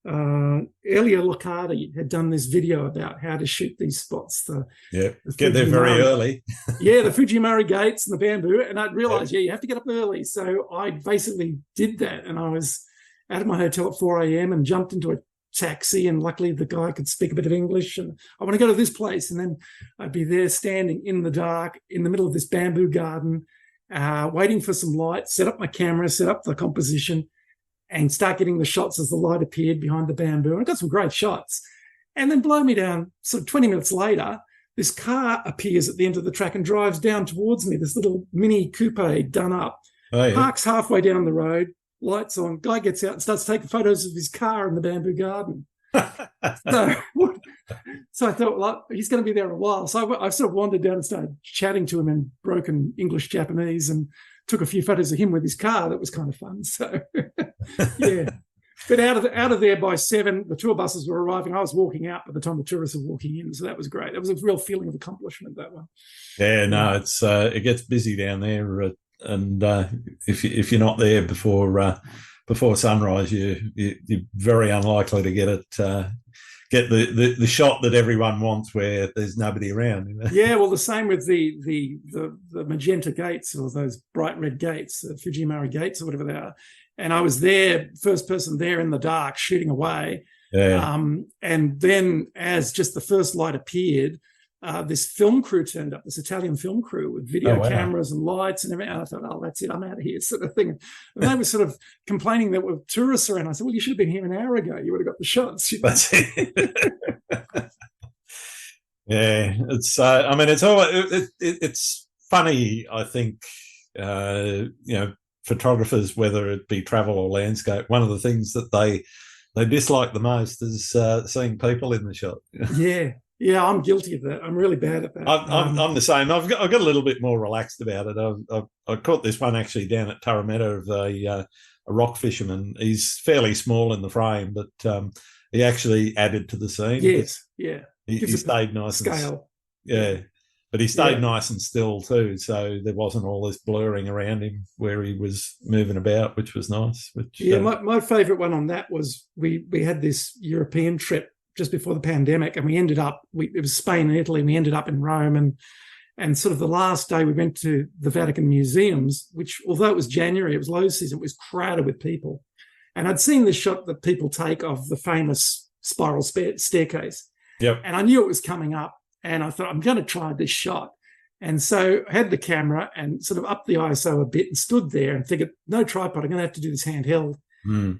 Elio Locardi had done this video about how to shoot these spots. Get there very early. The Fujimori gates and the bamboo. And I'd realised, you have to get up early. So I basically did that, and I was out of my hotel at 4 a.m. and jumped into a taxi, and luckily the guy could speak a bit of English, and I want to go to this place. And then I'd be there standing in the dark in the middle of this bamboo garden, waiting for some light, set up my camera, set up the composition, and start getting the shots as the light appeared behind the bamboo. And I got some great shots. And then blow me down, sort of 20 minutes later, this car appears at the end of the track and drives down towards me, this little mini coupe done up, parks halfway down the road, lights on, guy gets out and starts taking photos of his car in the bamboo garden. So I thought, well, he's going to be there a while. So I sort of wandered down and started chatting to him in broken English Japanese, and took a few photos of him with his car. That was kind of fun. So, But out of there by 7, the tour buses were arriving. I was walking out by the time the tourists were walking in. So that was great. That was a real feeling of accomplishment, that one. Yeah, no, it's it gets busy down there. And if you're not there before sunrise, you're very unlikely to get get the shot that everyone wants where there's nobody around. Yeah, well, the same with the magenta gates, or those bright red gates, the Fujimura gates or whatever they are. And I was there, first person there in the dark, shooting away. Yeah. And then as just the first light appeared, this film crew turned up, this Italian film crew with video cameras and lights and everything. And I thought, oh, that's it, I'm out of here, sort of thing. And they were sort of complaining that were tourists around. I said, well, you should have been here an hour ago. You would have got the shots. That's it. Yeah, it's. I mean, it's all. It's funny. I think photographers, whether it be travel or landscape, one of the things that they dislike the most is seeing people in the shot. Yeah, I'm guilty of that. I'm really bad at that. I'm the same. I've got a little bit more relaxed about it. I caught this one actually down at Tarameta of a rock fisherman. He's fairly small in the frame, but he actually added to the scene. Yes, yeah. He stayed nice scale. But he stayed nice and still too, so there wasn't all this blurring around him where he was moving about, which was nice. My favourite one on that was we had this European trip just before the pandemic, and we ended up, it was Spain and Italy, and we ended up in Rome, and sort of the last day we went to the Vatican museums, which, although it was January, it was low season, it was crowded with people. And I'd seen the shot that people take of the famous spiral staircase. Yep. And I knew it was coming up, and I thought, I'm going to try this shot. And so I had the camera and sort of upped the ISO a bit and stood there and figured, no tripod, I'm going to have to do this handheld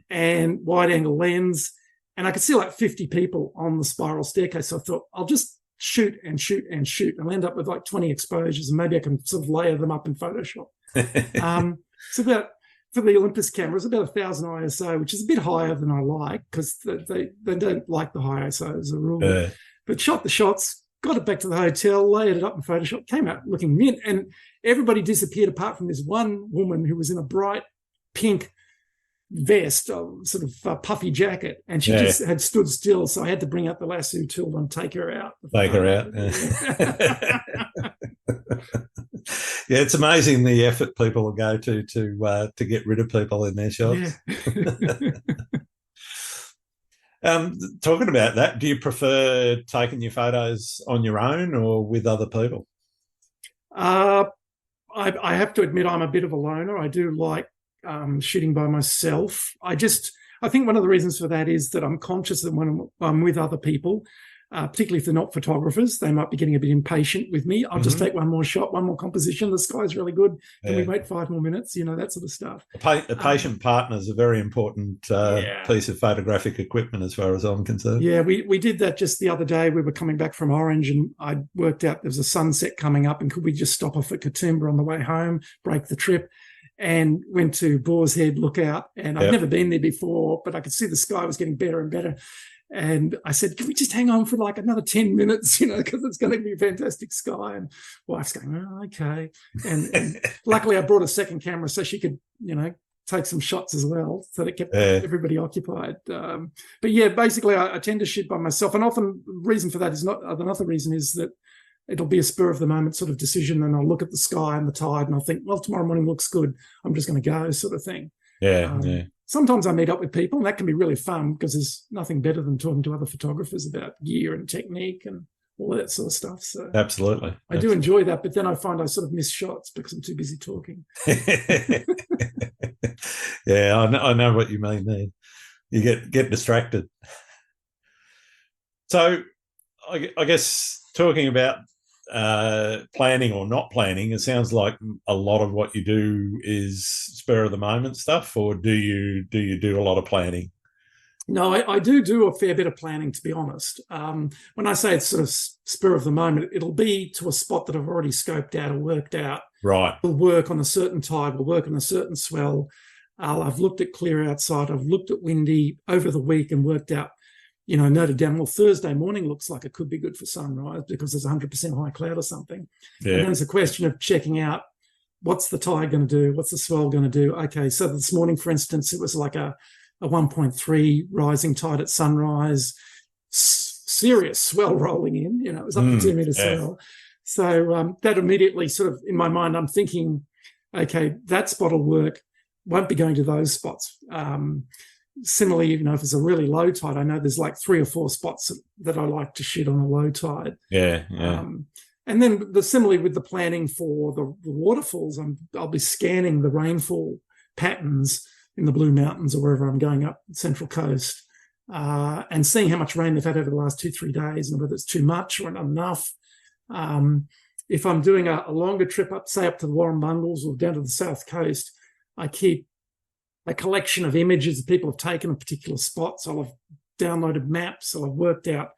and wide angle lens. And I could see like 50 people on the spiral staircase. So I thought, I'll just shoot and shoot and shoot. And I'll end up with like 20 exposures, and maybe I can sort of layer them up in Photoshop. So about, for the Olympus camera, it's about 1,000 ISO, which is a bit higher than I like, because they don't like the high ISO as a rule. But shot the shots, got it back to the hotel, layered it up in Photoshop, came out looking mint, and everybody disappeared apart from this one woman who was in a bright pink vest, sort of puffy jacket, and she just had stood still. So I had to bring out the lasso tool and take her out. Yeah, it's amazing the effort people will go to get rid of people in their shots. Talking about that, do you prefer taking your photos on your own or with other people? I have to admit, I'm a bit of a loner. I do like shooting by myself. I think one of the reasons for that is that I'm conscious that when I'm with other people, particularly if they're not photographers, they might be getting a bit impatient with me. I'll just take one more shot, one more composition. The sky's really good. Can we wait 5 more minutes? That sort of stuff. A patient partner is a very important piece of photographic equipment as far as I'm concerned. Yeah, we did that just the other day. We were coming back from Orange, and I worked out there was a sunset coming up, and could we just stop off at Katoomba on the way home, break the trip? And went to Boar's Head Lookout, and I've never been there before, but I could see the sky was getting better and better. And I said, can we just hang on for like another 10 minutes, because it's going to be a fantastic sky. And wife's going, oh, okay. And luckily I brought a second camera so she could, take some shots as well. So that kept everybody occupied. But yeah, basically I tend to shoot by myself. And often the reason for that is another reason is that it'll be a spur of the moment sort of decision. And I'll look at the sky and the tide and I'll think, well, tomorrow morning looks good, I'm just going to go, sort of thing. Sometimes I meet up with people, and that can be really fun because there's nothing better than talking to other photographers about gear and technique and all that sort of stuff. So absolutely. I do enjoy that, but then I find I sort of miss shots because I'm too busy talking. Yeah, I know what you mean there. You get distracted. So I guess talking about planning or not planning, it sounds like a lot of what you do is spur of the moment stuff, or do you do a lot of planning? No, I do a fair bit of planning, to be honest. When I say it's sort of spur of the moment, it'll be to a spot that I've already scoped out or worked out. Right. We'll work on a certain tide, we'll work on a certain swell. I've looked at clear outside, I've looked at windy over the week and worked out, noted down, well, Thursday morning looks like it could be good for sunrise because there's 100% high cloud or something. Yeah. And then it's a question of checking out, what's the tide going to do? What's the swell going to do? Okay, so this morning, for instance, it was like a 1.3 rising tide at sunrise, serious swell rolling in, it was up to 2 meter swell. So that immediately sort of, in my mind, I'm thinking, okay, that spot will work, won't be going to those spots. similarly, you know, if it's a really low tide, I know there's like 3 or 4 spots that I like to shoot on a low tide. Yeah. And then similarly with the planning for the waterfalls, I'll be scanning the rainfall patterns in the Blue Mountains or wherever I'm going up the Central Coast, and seeing how much rain they've had over the last 2-3 days and whether it's too much or not enough. If I'm doing a longer trip up, say up to the Warrumbungles or down to the South Coast, I keep a collection of images that people have taken of particular spots. I'll have downloaded maps. I'll have worked out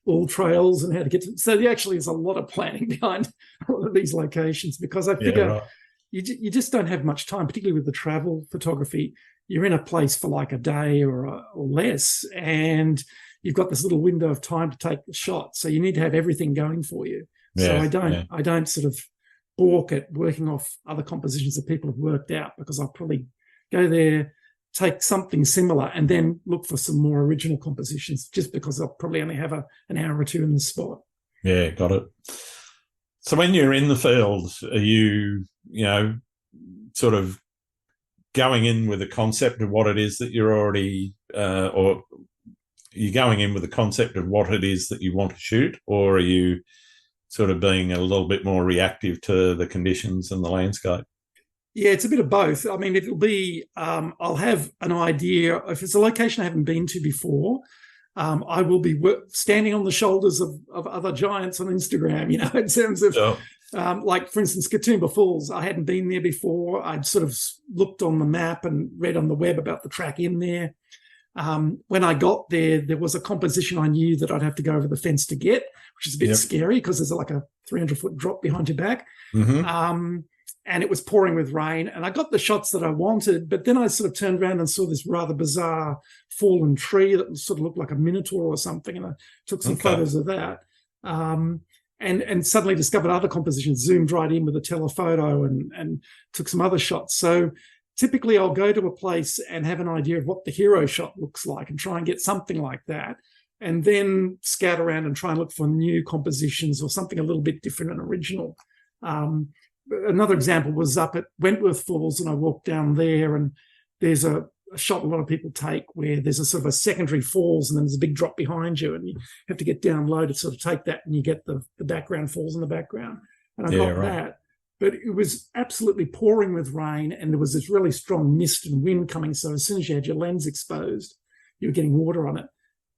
all trails and how to get to. So actually there's a lot of planning behind a lot of these locations, because I figure you just don't have much time, particularly with the travel photography. You're in a place for like a day or less, and you've got this little window of time to take the shot. So you need to have everything going for you. So I don't sort of balk at working off other compositions that people have worked out, because I'll probably go there, take something similar, and then look for some more original compositions, just because I'll probably only have an hour or two in the spot. Yeah, got it. So when you're in the field, are you sort of going in with a concept of what it is that you're already, or you're going in with a concept of what it is that you want to shoot, or are you sort of being a little bit more reactive to the conditions and the landscape? Yeah, it's a bit of both. I mean, it'll be, I'll have an idea. If it's a location I haven't been to before, I will be standing on the shoulders of other giants on Instagram, you know, in terms of, like, for instance, Katoomba Falls. I hadn't been there before. I'd sort of looked on the map and read on the web about the track in there. When I got there, there was a composition I knew that I'd have to go over the fence to get, which is a bit scary because there's like a 300-foot drop behind your back. And it was pouring with rain, and I got the shots that I wanted, but then I sort of turned around and saw this rather bizarre fallen tree that sort of looked like a minotaur or something, and I took some photos of that, and suddenly discovered other compositions, zoomed right in with a telephoto and took some other shots. So typically I'll go to a place and have an idea of what the hero shot looks like and try and get something like that, and then scout around and try and look for new compositions or something a little bit different and original. Another example was up at Wentworth Falls, and I walked down there, and there's a shot a lot of people take where there's a sort of a secondary falls, and then there's a big drop behind you, and you have to get down low to sort of take that, and you get the background falls in the background. And I got that. But it was absolutely pouring with rain, and there was this really strong mist and wind coming. So as soon as you had your lens exposed, you were getting water on it.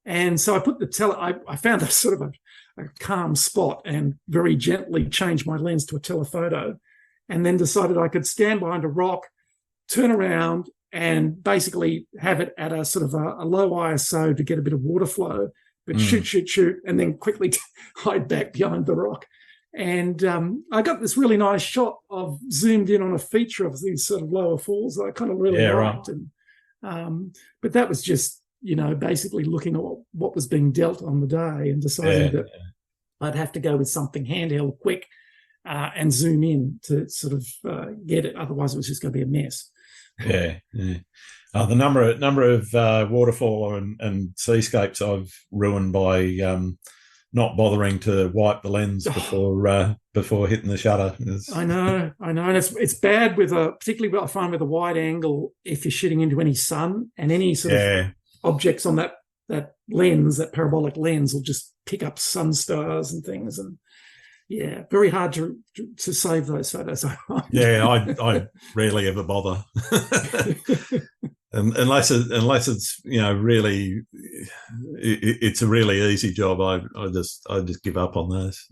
And so I put I found a sort of a calm spot and very gently changed my lens to a telephoto, and then decided I could stand behind a rock, turn around, and basically have it at a sort of a low ISO to get a bit of water flow, but shoot, and then quickly hide back behind the rock. And I got this really nice shot of zoomed in on a feature of these sort of lower falls that I kind of really liked. And, but that was just, basically looking at what was being dealt on the day and deciding that I'd have to go with something handheld, quick, and zoom in to sort of get it. Otherwise, it was just going to be a mess. The number of waterfall and seascapes I've ruined by not bothering to wipe the lens before hitting the shutter. I know, and it's bad with particularly what I find with a wide angle if you're shooting into any sun, and any sort of objects on that lens, that parabolic lens, will just pick up sun stars and things, and very hard to save those photos. I rarely ever bother, unless it's really, it's a really easy job. I just give up on those.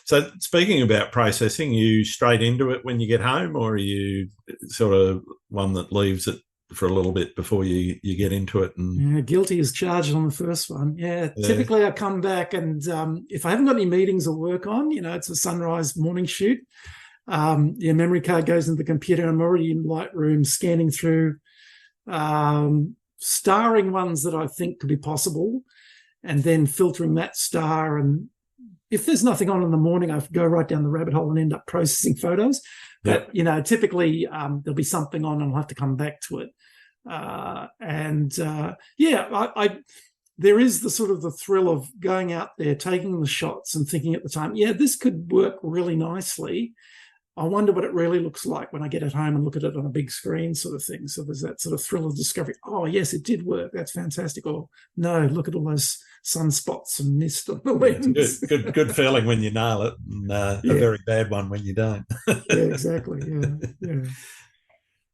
So speaking about processing, you straight into it when you get home, or are you sort of one that leaves it for a little bit before you get into it? And guilty as charged on the first one. Typically I come back, and if I haven't got any meetings or work on, it's a sunrise morning shoot, your memory card goes into the computer, and I'm already in Lightroom scanning through, starring ones that I think could be possible, and then filtering that star. And if there's nothing on in the morning, I go right down the rabbit hole and end up processing photos. But, typically there'll be something on and I'll have to come back to it. There is the sort of the thrill of going out there, taking the shots and thinking at the time, this could work really nicely I wonder what it really looks like when I get it home and look at it on a big screen sort of thing. So there's that sort of thrill of discovery. Oh, yes, it did work. That's fantastic. Or no, look at all those sunspots and mist on the lens. It's good feeling when you nail it, and a very bad one when you don't. Yeah, exactly. Yeah.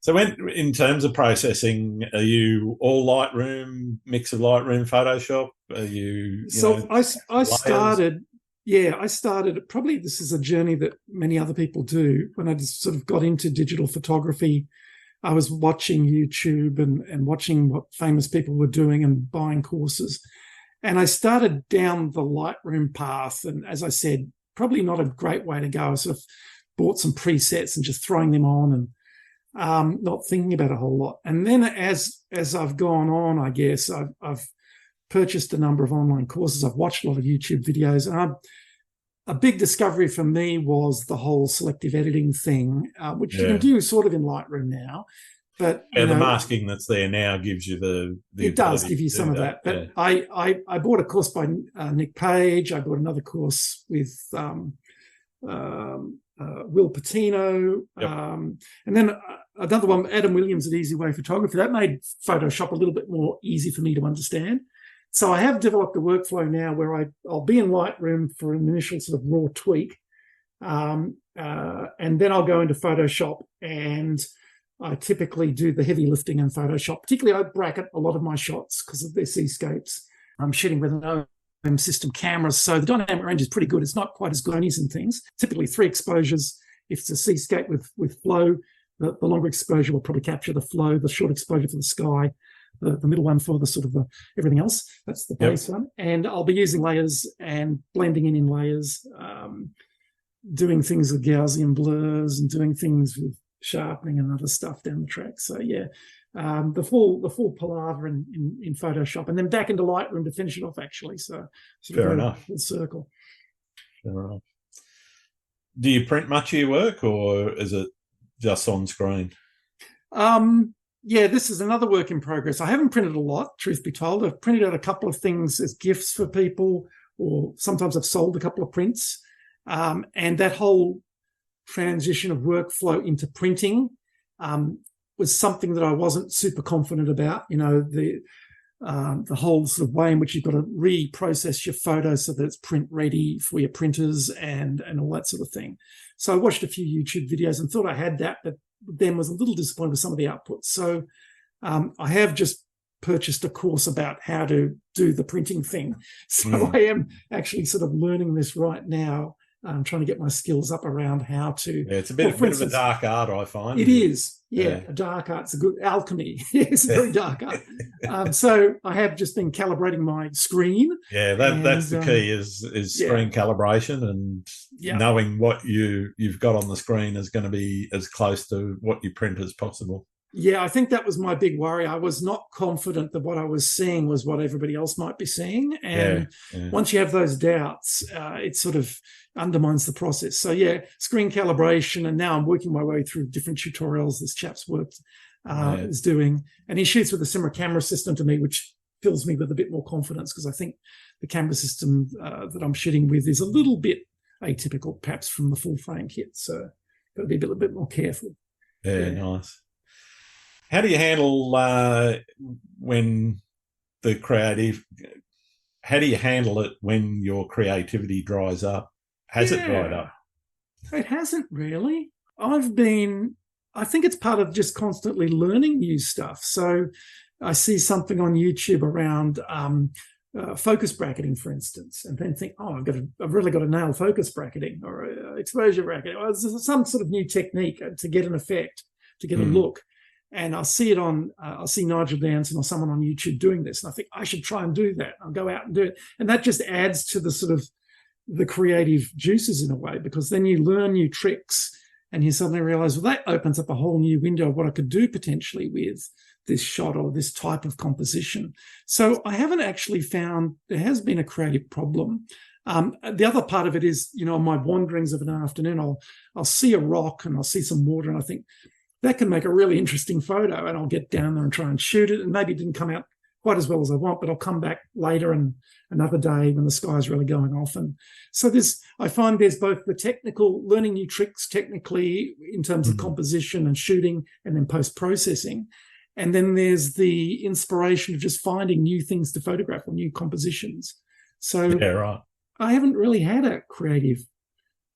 So when, in terms of processing, are you all Lightroom, mix of Lightroom, Photoshop? Are you I started... Yeah, I started, probably this is a journey that many other people do. When I just sort of got into digital photography, I was watching YouTube and watching what famous people were doing and buying courses. And I started down the Lightroom path. And as I said, probably not a great way to go. I sort of bought some presets and just throwing them on and not thinking about a whole lot. And then as I've gone on, I guess, I've purchased a number of online courses. I've watched a lot of YouTube videos, and a big discovery for me was the whole selective editing thing, which you can do sort of in Lightroom now. But the masking that's there now gives you the it does give you some of that. But I bought a course by Nick Page. I bought another course with Will Patino, and then another one, Adam Williams at Easy Way Photography. That made Photoshop a little bit more easy for me to understand. So I have developed a workflow now where I'll be in Lightroom for an initial sort of raw tweak, and then I'll go into Photoshop, and I typically do the heavy lifting in Photoshop. Particularly, I bracket a lot of my shots because of their seascapes. I'm shooting with an OM system camera, so the dynamic range is pretty good. It's not quite as grainy and things. Typically 3 exposures. If it's a seascape with flow, the longer exposure will probably capture the flow, the short exposure for the sky, the middle one for the sort of everything else. That's the base one. And I'll be using layers and blending in layers, doing things with Gaussian blurs and doing things with sharpening and other stuff down the track. So the full palaver in Photoshop, and then back into Lightroom to finish it off, actually. So fair enough. Full circle. Fair enough. Do you print much of your work, or is it just on screen? Yeah, this is another work in progress. I haven't printed a lot, truth be told. I've printed out a couple of things as gifts for people, or sometimes I've sold a couple of prints. And that whole transition of workflow into printing was something that I wasn't super confident about. The whole sort of way in which you've got to reprocess your photo so that it's print ready for your printers and all that sort of thing. So I watched a few YouTube videos and thought I had that, but then was a little disappointed with some of the outputs. So I have just purchased a course about how to do the printing thing. So I am actually sort of learning this right now. I'm trying to get my skills up around how to... Yeah, it's a bit of a dark art, I find. It is, a dark art. It's a good alchemy. It's a very dark art. So I have just been calibrating my screen. Yeah, that's the key is screen calibration, and knowing what you've got on the screen is going to be as close to what you print as possible. Yeah, I think that was my big worry. I was not confident that what I was seeing was what everybody else might be seeing. And once you have those doubts, it sort of undermines the process. So screen calibration, and now I'm working my way through different tutorials this chap's worked is doing. And he shoots with a similar camera system to me, which fills me with a bit more confidence, because I think the camera system that I'm shooting with is a little bit atypical, perhaps, from the full frame kit. So got to be a little bit more careful. Yeah, nice. How do you handle when the creative? How do you handle it when your creativity dries up? Has it dried up? It hasn't really. I think it's part of just constantly learning new stuff. So I see something on YouTube around focus bracketing, for instance, and then think, I've really got to nail focus bracketing or exposure bracketing. Or some sort of new technique to get an effect, to get a look. And I'll see it I'll see Nigel Danson or someone on YouTube doing this, and I think I should try and do that. I'll go out and do it. And that just adds to the sort of the creative juices in a way, because then you learn new tricks and you suddenly realize, well, that opens up a whole new window of what I could do potentially with this shot or this type of composition. So I haven't actually found there has been a creative problem. The other part of it is, on my wanderings of an afternoon, I'll see a rock and I'll see some water, and I think that can make a really interesting photo, and I'll get down there and try and shoot it, and maybe it didn't come out quite as well as I want, but I'll come back later and another day when the sky's really going off. And so I find there's both the technical, learning new tricks technically in terms of composition and shooting and then post-processing. And then there's the inspiration of just finding new things to photograph or new compositions. So Yeah, right. I haven't really had a creative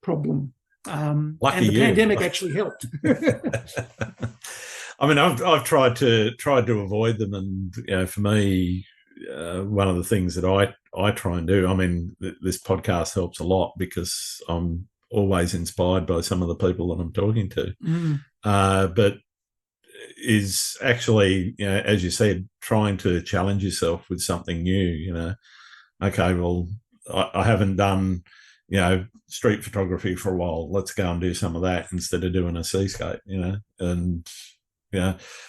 problem. Lucky and the you. pandemic actually helped. I mean, I've tried to avoid them, and for me, one of the things that I try and do. I mean, this podcast helps a lot because I'm always inspired by some of the people that I'm talking to. But is actually, as you said, trying to challenge yourself with something new. Okay, well, I haven't done street photography for a while. Let's go and do some of that instead of doing a seascape. And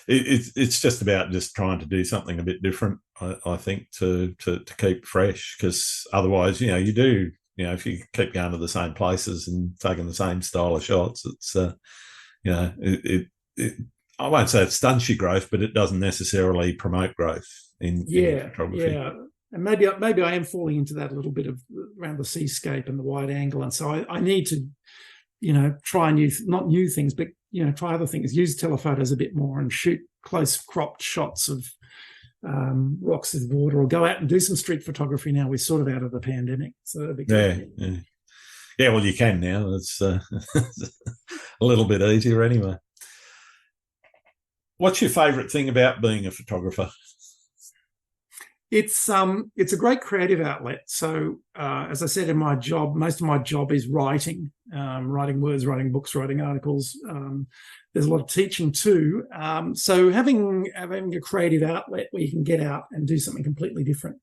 it's just about just trying to do something a bit different. I think to keep fresh, because otherwise, you do. If you keep going to the same places and taking the same style of shots, it's I won't say it stunts your growth, but it doesn't necessarily promote growth in photography. Yeah. And maybe I am falling into that a little bit of around the seascape and the wide angle. And so I need to, try not new things, but, try other things, use telephotos a bit more and shoot close cropped shots of rocks with water, or go out and do some street photography now. We're sort of out of the pandemic. So that'd be good. Yeah, well, you can now. It's a little bit easier anyway. What's your favourite thing about being a photographer? It's a great creative outlet. So as I said in my job, most of my job is writing words, writing books, writing articles. There's a lot of teaching too. So having a creative outlet where you can get out and do something completely different,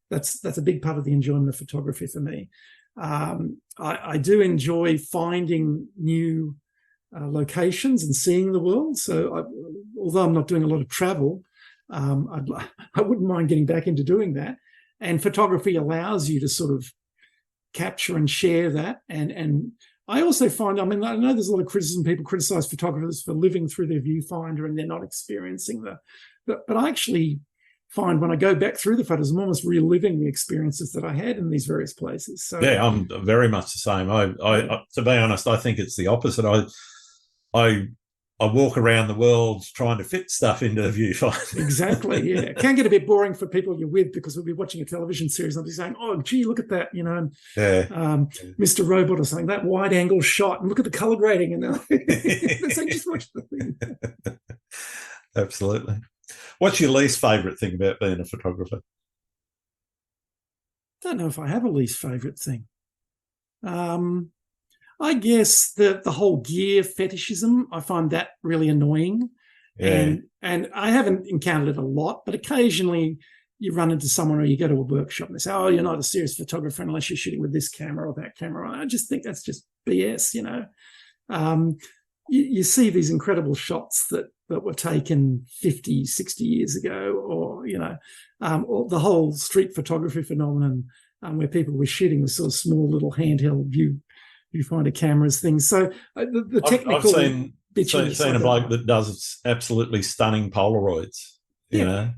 that's a big part of the enjoyment of photography for me. I do enjoy finding new locations and seeing the world. So although I'm not doing a lot of travel, I wouldn't mind getting back into doing that. And photography allows you to sort of capture and share that. And I also find, I know there's a lot of criticism. People criticize photographers for living through their viewfinder and they're not experiencing but I actually find when I go back through the photos, I'm almost reliving the experiences that I had in these various places. So yeah, I'm very much the same. I to be honest, I think it's the opposite. I walk around the world trying to fit stuff into the viewfinder. Exactly, yeah. It can get a bit boring for people you're with, because we'll be watching a television series and I'll be saying, oh, gee, look at that, and Mr. Robot or something, that wide angle shot, and look at the colour grading. And they're saying, just watch the thing. Absolutely. What's your least favourite thing about being a photographer? I don't know if I have a least favourite thing. I guess the whole gear fetishism, I find that really annoying. Yeah. And I haven't encountered it a lot, but occasionally you run into someone or you go to a workshop and they say, oh, you're not a serious photographer unless you're shooting with this camera or that camera. I just think that's just BS, You see these incredible shots that were taken 50, 60 years ago, or or the whole street photography phenomenon where people were shooting with sort of small little handheld viewfinder cameras, things. So the technical I've seen a bloke that does absolutely stunning Polaroids. Yeah.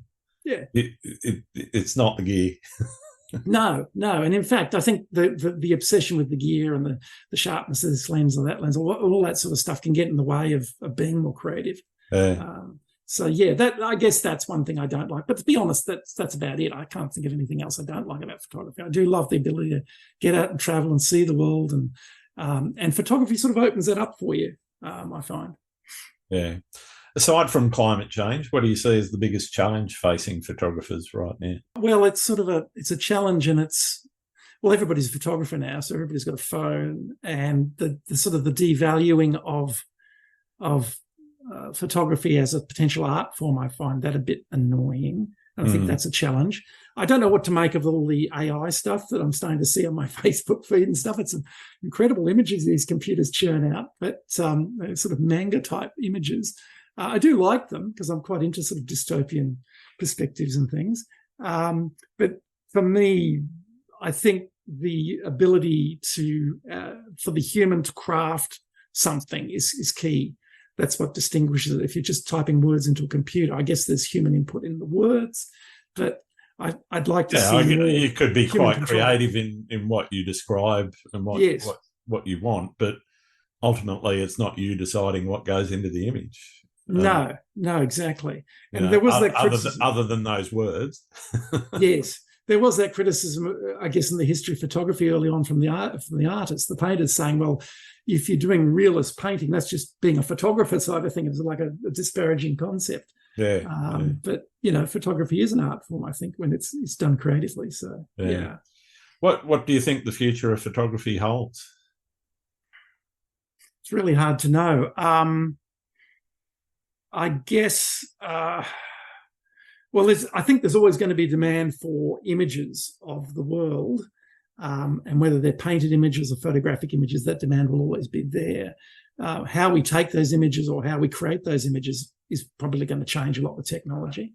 It's not the gear. No, and in fact, I think the obsession with the gear and the sharpness of this lens or that lens, all that sort of stuff can get in the way of being more creative. That I guess that's one thing I don't like. But to be honest, that's about it. I can't think of anything else I don't like about photography. I do love the ability to get out and travel and see the world, and photography sort of opens that up for you, I find. Yeah. Aside from climate change, what do you see as the biggest challenge facing photographers right now? Well, it's sort of a challenge, and everybody's a photographer now, so everybody's got a phone, and the sort of the devaluing of photography as a potential art form, I find that a bit annoying. And I think that's a challenge. I don't know what to make of all the AI stuff that I'm starting to see on my Facebook feed and stuff. It's some incredible images these computers churn out, but sort of manga type images. I do like them because I'm quite into sort of dystopian perspectives and things. But for me, I think the ability for the human to craft something is key. That's what distinguishes it. If you're just typing words into a computer, I guess there's human input in the words, but I'd like to Yeah, see more. you could be human quite control. creative in what you describe and Yes. what you want, but ultimately it's not you deciding what goes into the image. No, exactly. And there was that criticism. Other than those words. Yes, there was that criticism, I guess, in the history of photography early on from the artists, the painters, saying, well, if you're doing realist painting, that's just being a photographer side of thing. It was like a disparaging concept. Yeah, But photography is an art form, I think, when it's done creatively. So yeah. What do you think the future of photography holds? It's really hard to know. I guess. I think there's always going to be demand for images of the world, and whether they're painted images or photographic images, that demand will always be there. How we take those images or how we create those images is probably going to change a lot with technology.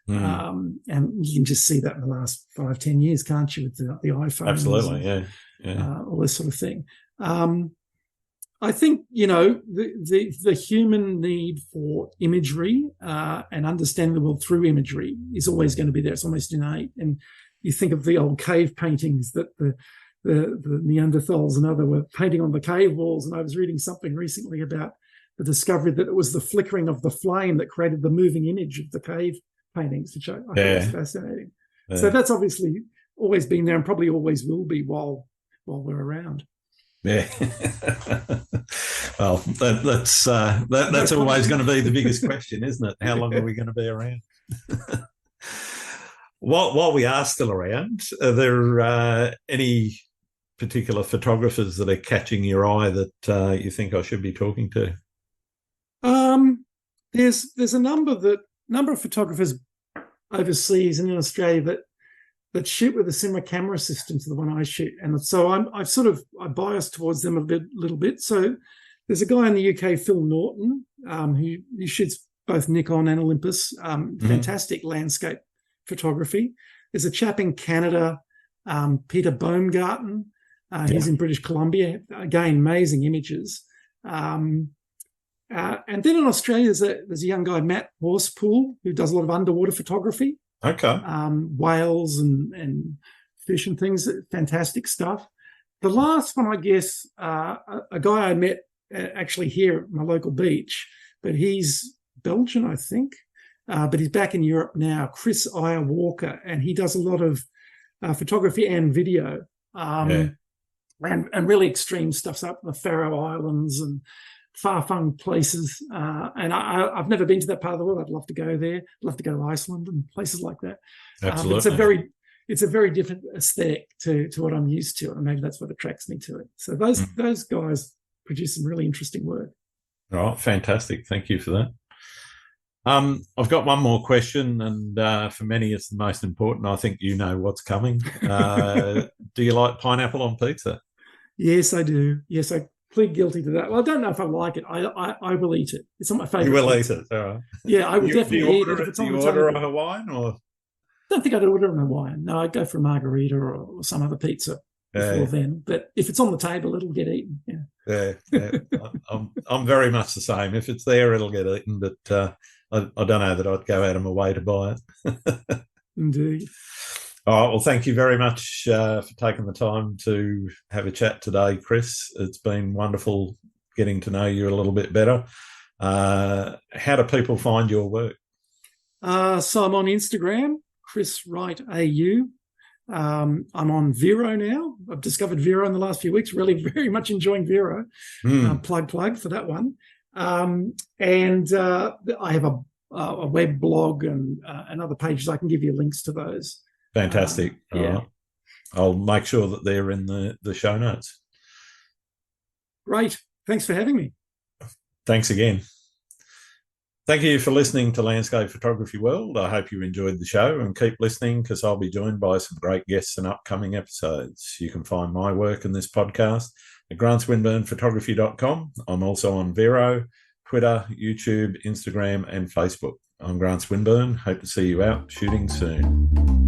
And you can just see that in the last 5-10 years, can't you, with the iPhone? Absolutely, yeah. All this sort of thing. I think, the human need for imagery and understanding the world through imagery is always going to be there. It's almost innate. And you think of the old cave paintings that the Neanderthals and other were painting on the cave walls. And I was reading something recently about the discovery that it was the flickering of the flame that created the moving image of the cave paintings, which I thought was fascinating. Yeah. So that's obviously always been there and probably always will be while we're around. Yeah. Well, that's always going to be the biggest question, isn't it? How long are we going to be around? While we are still around, are there any particular photographers that are catching your eye that you think I should be talking to? There's a number of photographers overseas and in Australia that shoot with a similar camera system to the one I shoot, and so I bias towards them a little bit. So there's a guy in the UK, Phil Norton, who shoots both Nikon and Olympus, fantastic landscape photography. There's a chap in Canada, Peter Baumgarten. He's in British Columbia. Again, amazing images. And then in Australia, there's a young guy, Matt Horspool, who does a lot of underwater photography. Okay. Whales and fish and things, fantastic stuff. The last one, I guess, a guy I met actually here at my local beach, but he's Belgian, I think, but he's back in Europe now, Chris Iyer Walker, and he does a lot of photography and video, and really extreme stuff up in the Faroe Islands and far-flung places. And I've never been to that part of the world. I'd love to go there. I'd love to go to Iceland and places like that. Absolutely. It's a very different aesthetic to what I'm used to, and maybe that's what attracts me to it. So those guys produce some really interesting work. All right, fantastic. Thank you for that. I've got one more question, and for many, it's the most important. I think you know what's coming. Do you like pineapple on pizza? Yes, I do. Yes, I plead guilty to that. Well, I don't know if I like it. I will eat it. It's not my favourite. You will eat it, all right. Yeah, I will definitely eat it if it's on the table. Do you order a Hawaiian or? I don't think I'd order a Hawaiian. No, I'd go for a margarita or some other pizza before then. But if it's on the table, it'll get eaten. Yeah. I'm very much the same. If it's there, it'll get eaten. But I don't know that I'd go out of my way to buy it. Indeed. All right. Well, thank you very much for taking the time to have a chat today, Chris. It's been wonderful getting to know you a little bit better. How do people find your work? So I'm on Instagram, Chris Wright AU. I'm on Vero now. I've discovered Vero in the last few weeks. Really, very much enjoying Vero. Plug for that one. And I have a web blog and other pages. I can give you links to those. Fantastic. Yeah. Right. I'll make sure that they're in the show notes. Great. Thanks for having me. Thanks again. Thank you for listening to Landscape Photography World. I hope you enjoyed the show, and keep listening because I'll be joined by some great guests in upcoming episodes. You can find my work in this podcast at grantswinburnphotography.com. I'm also on Vero, Twitter, YouTube, Instagram, and Facebook. I'm Grant Swinburne. Hope to see you out shooting soon.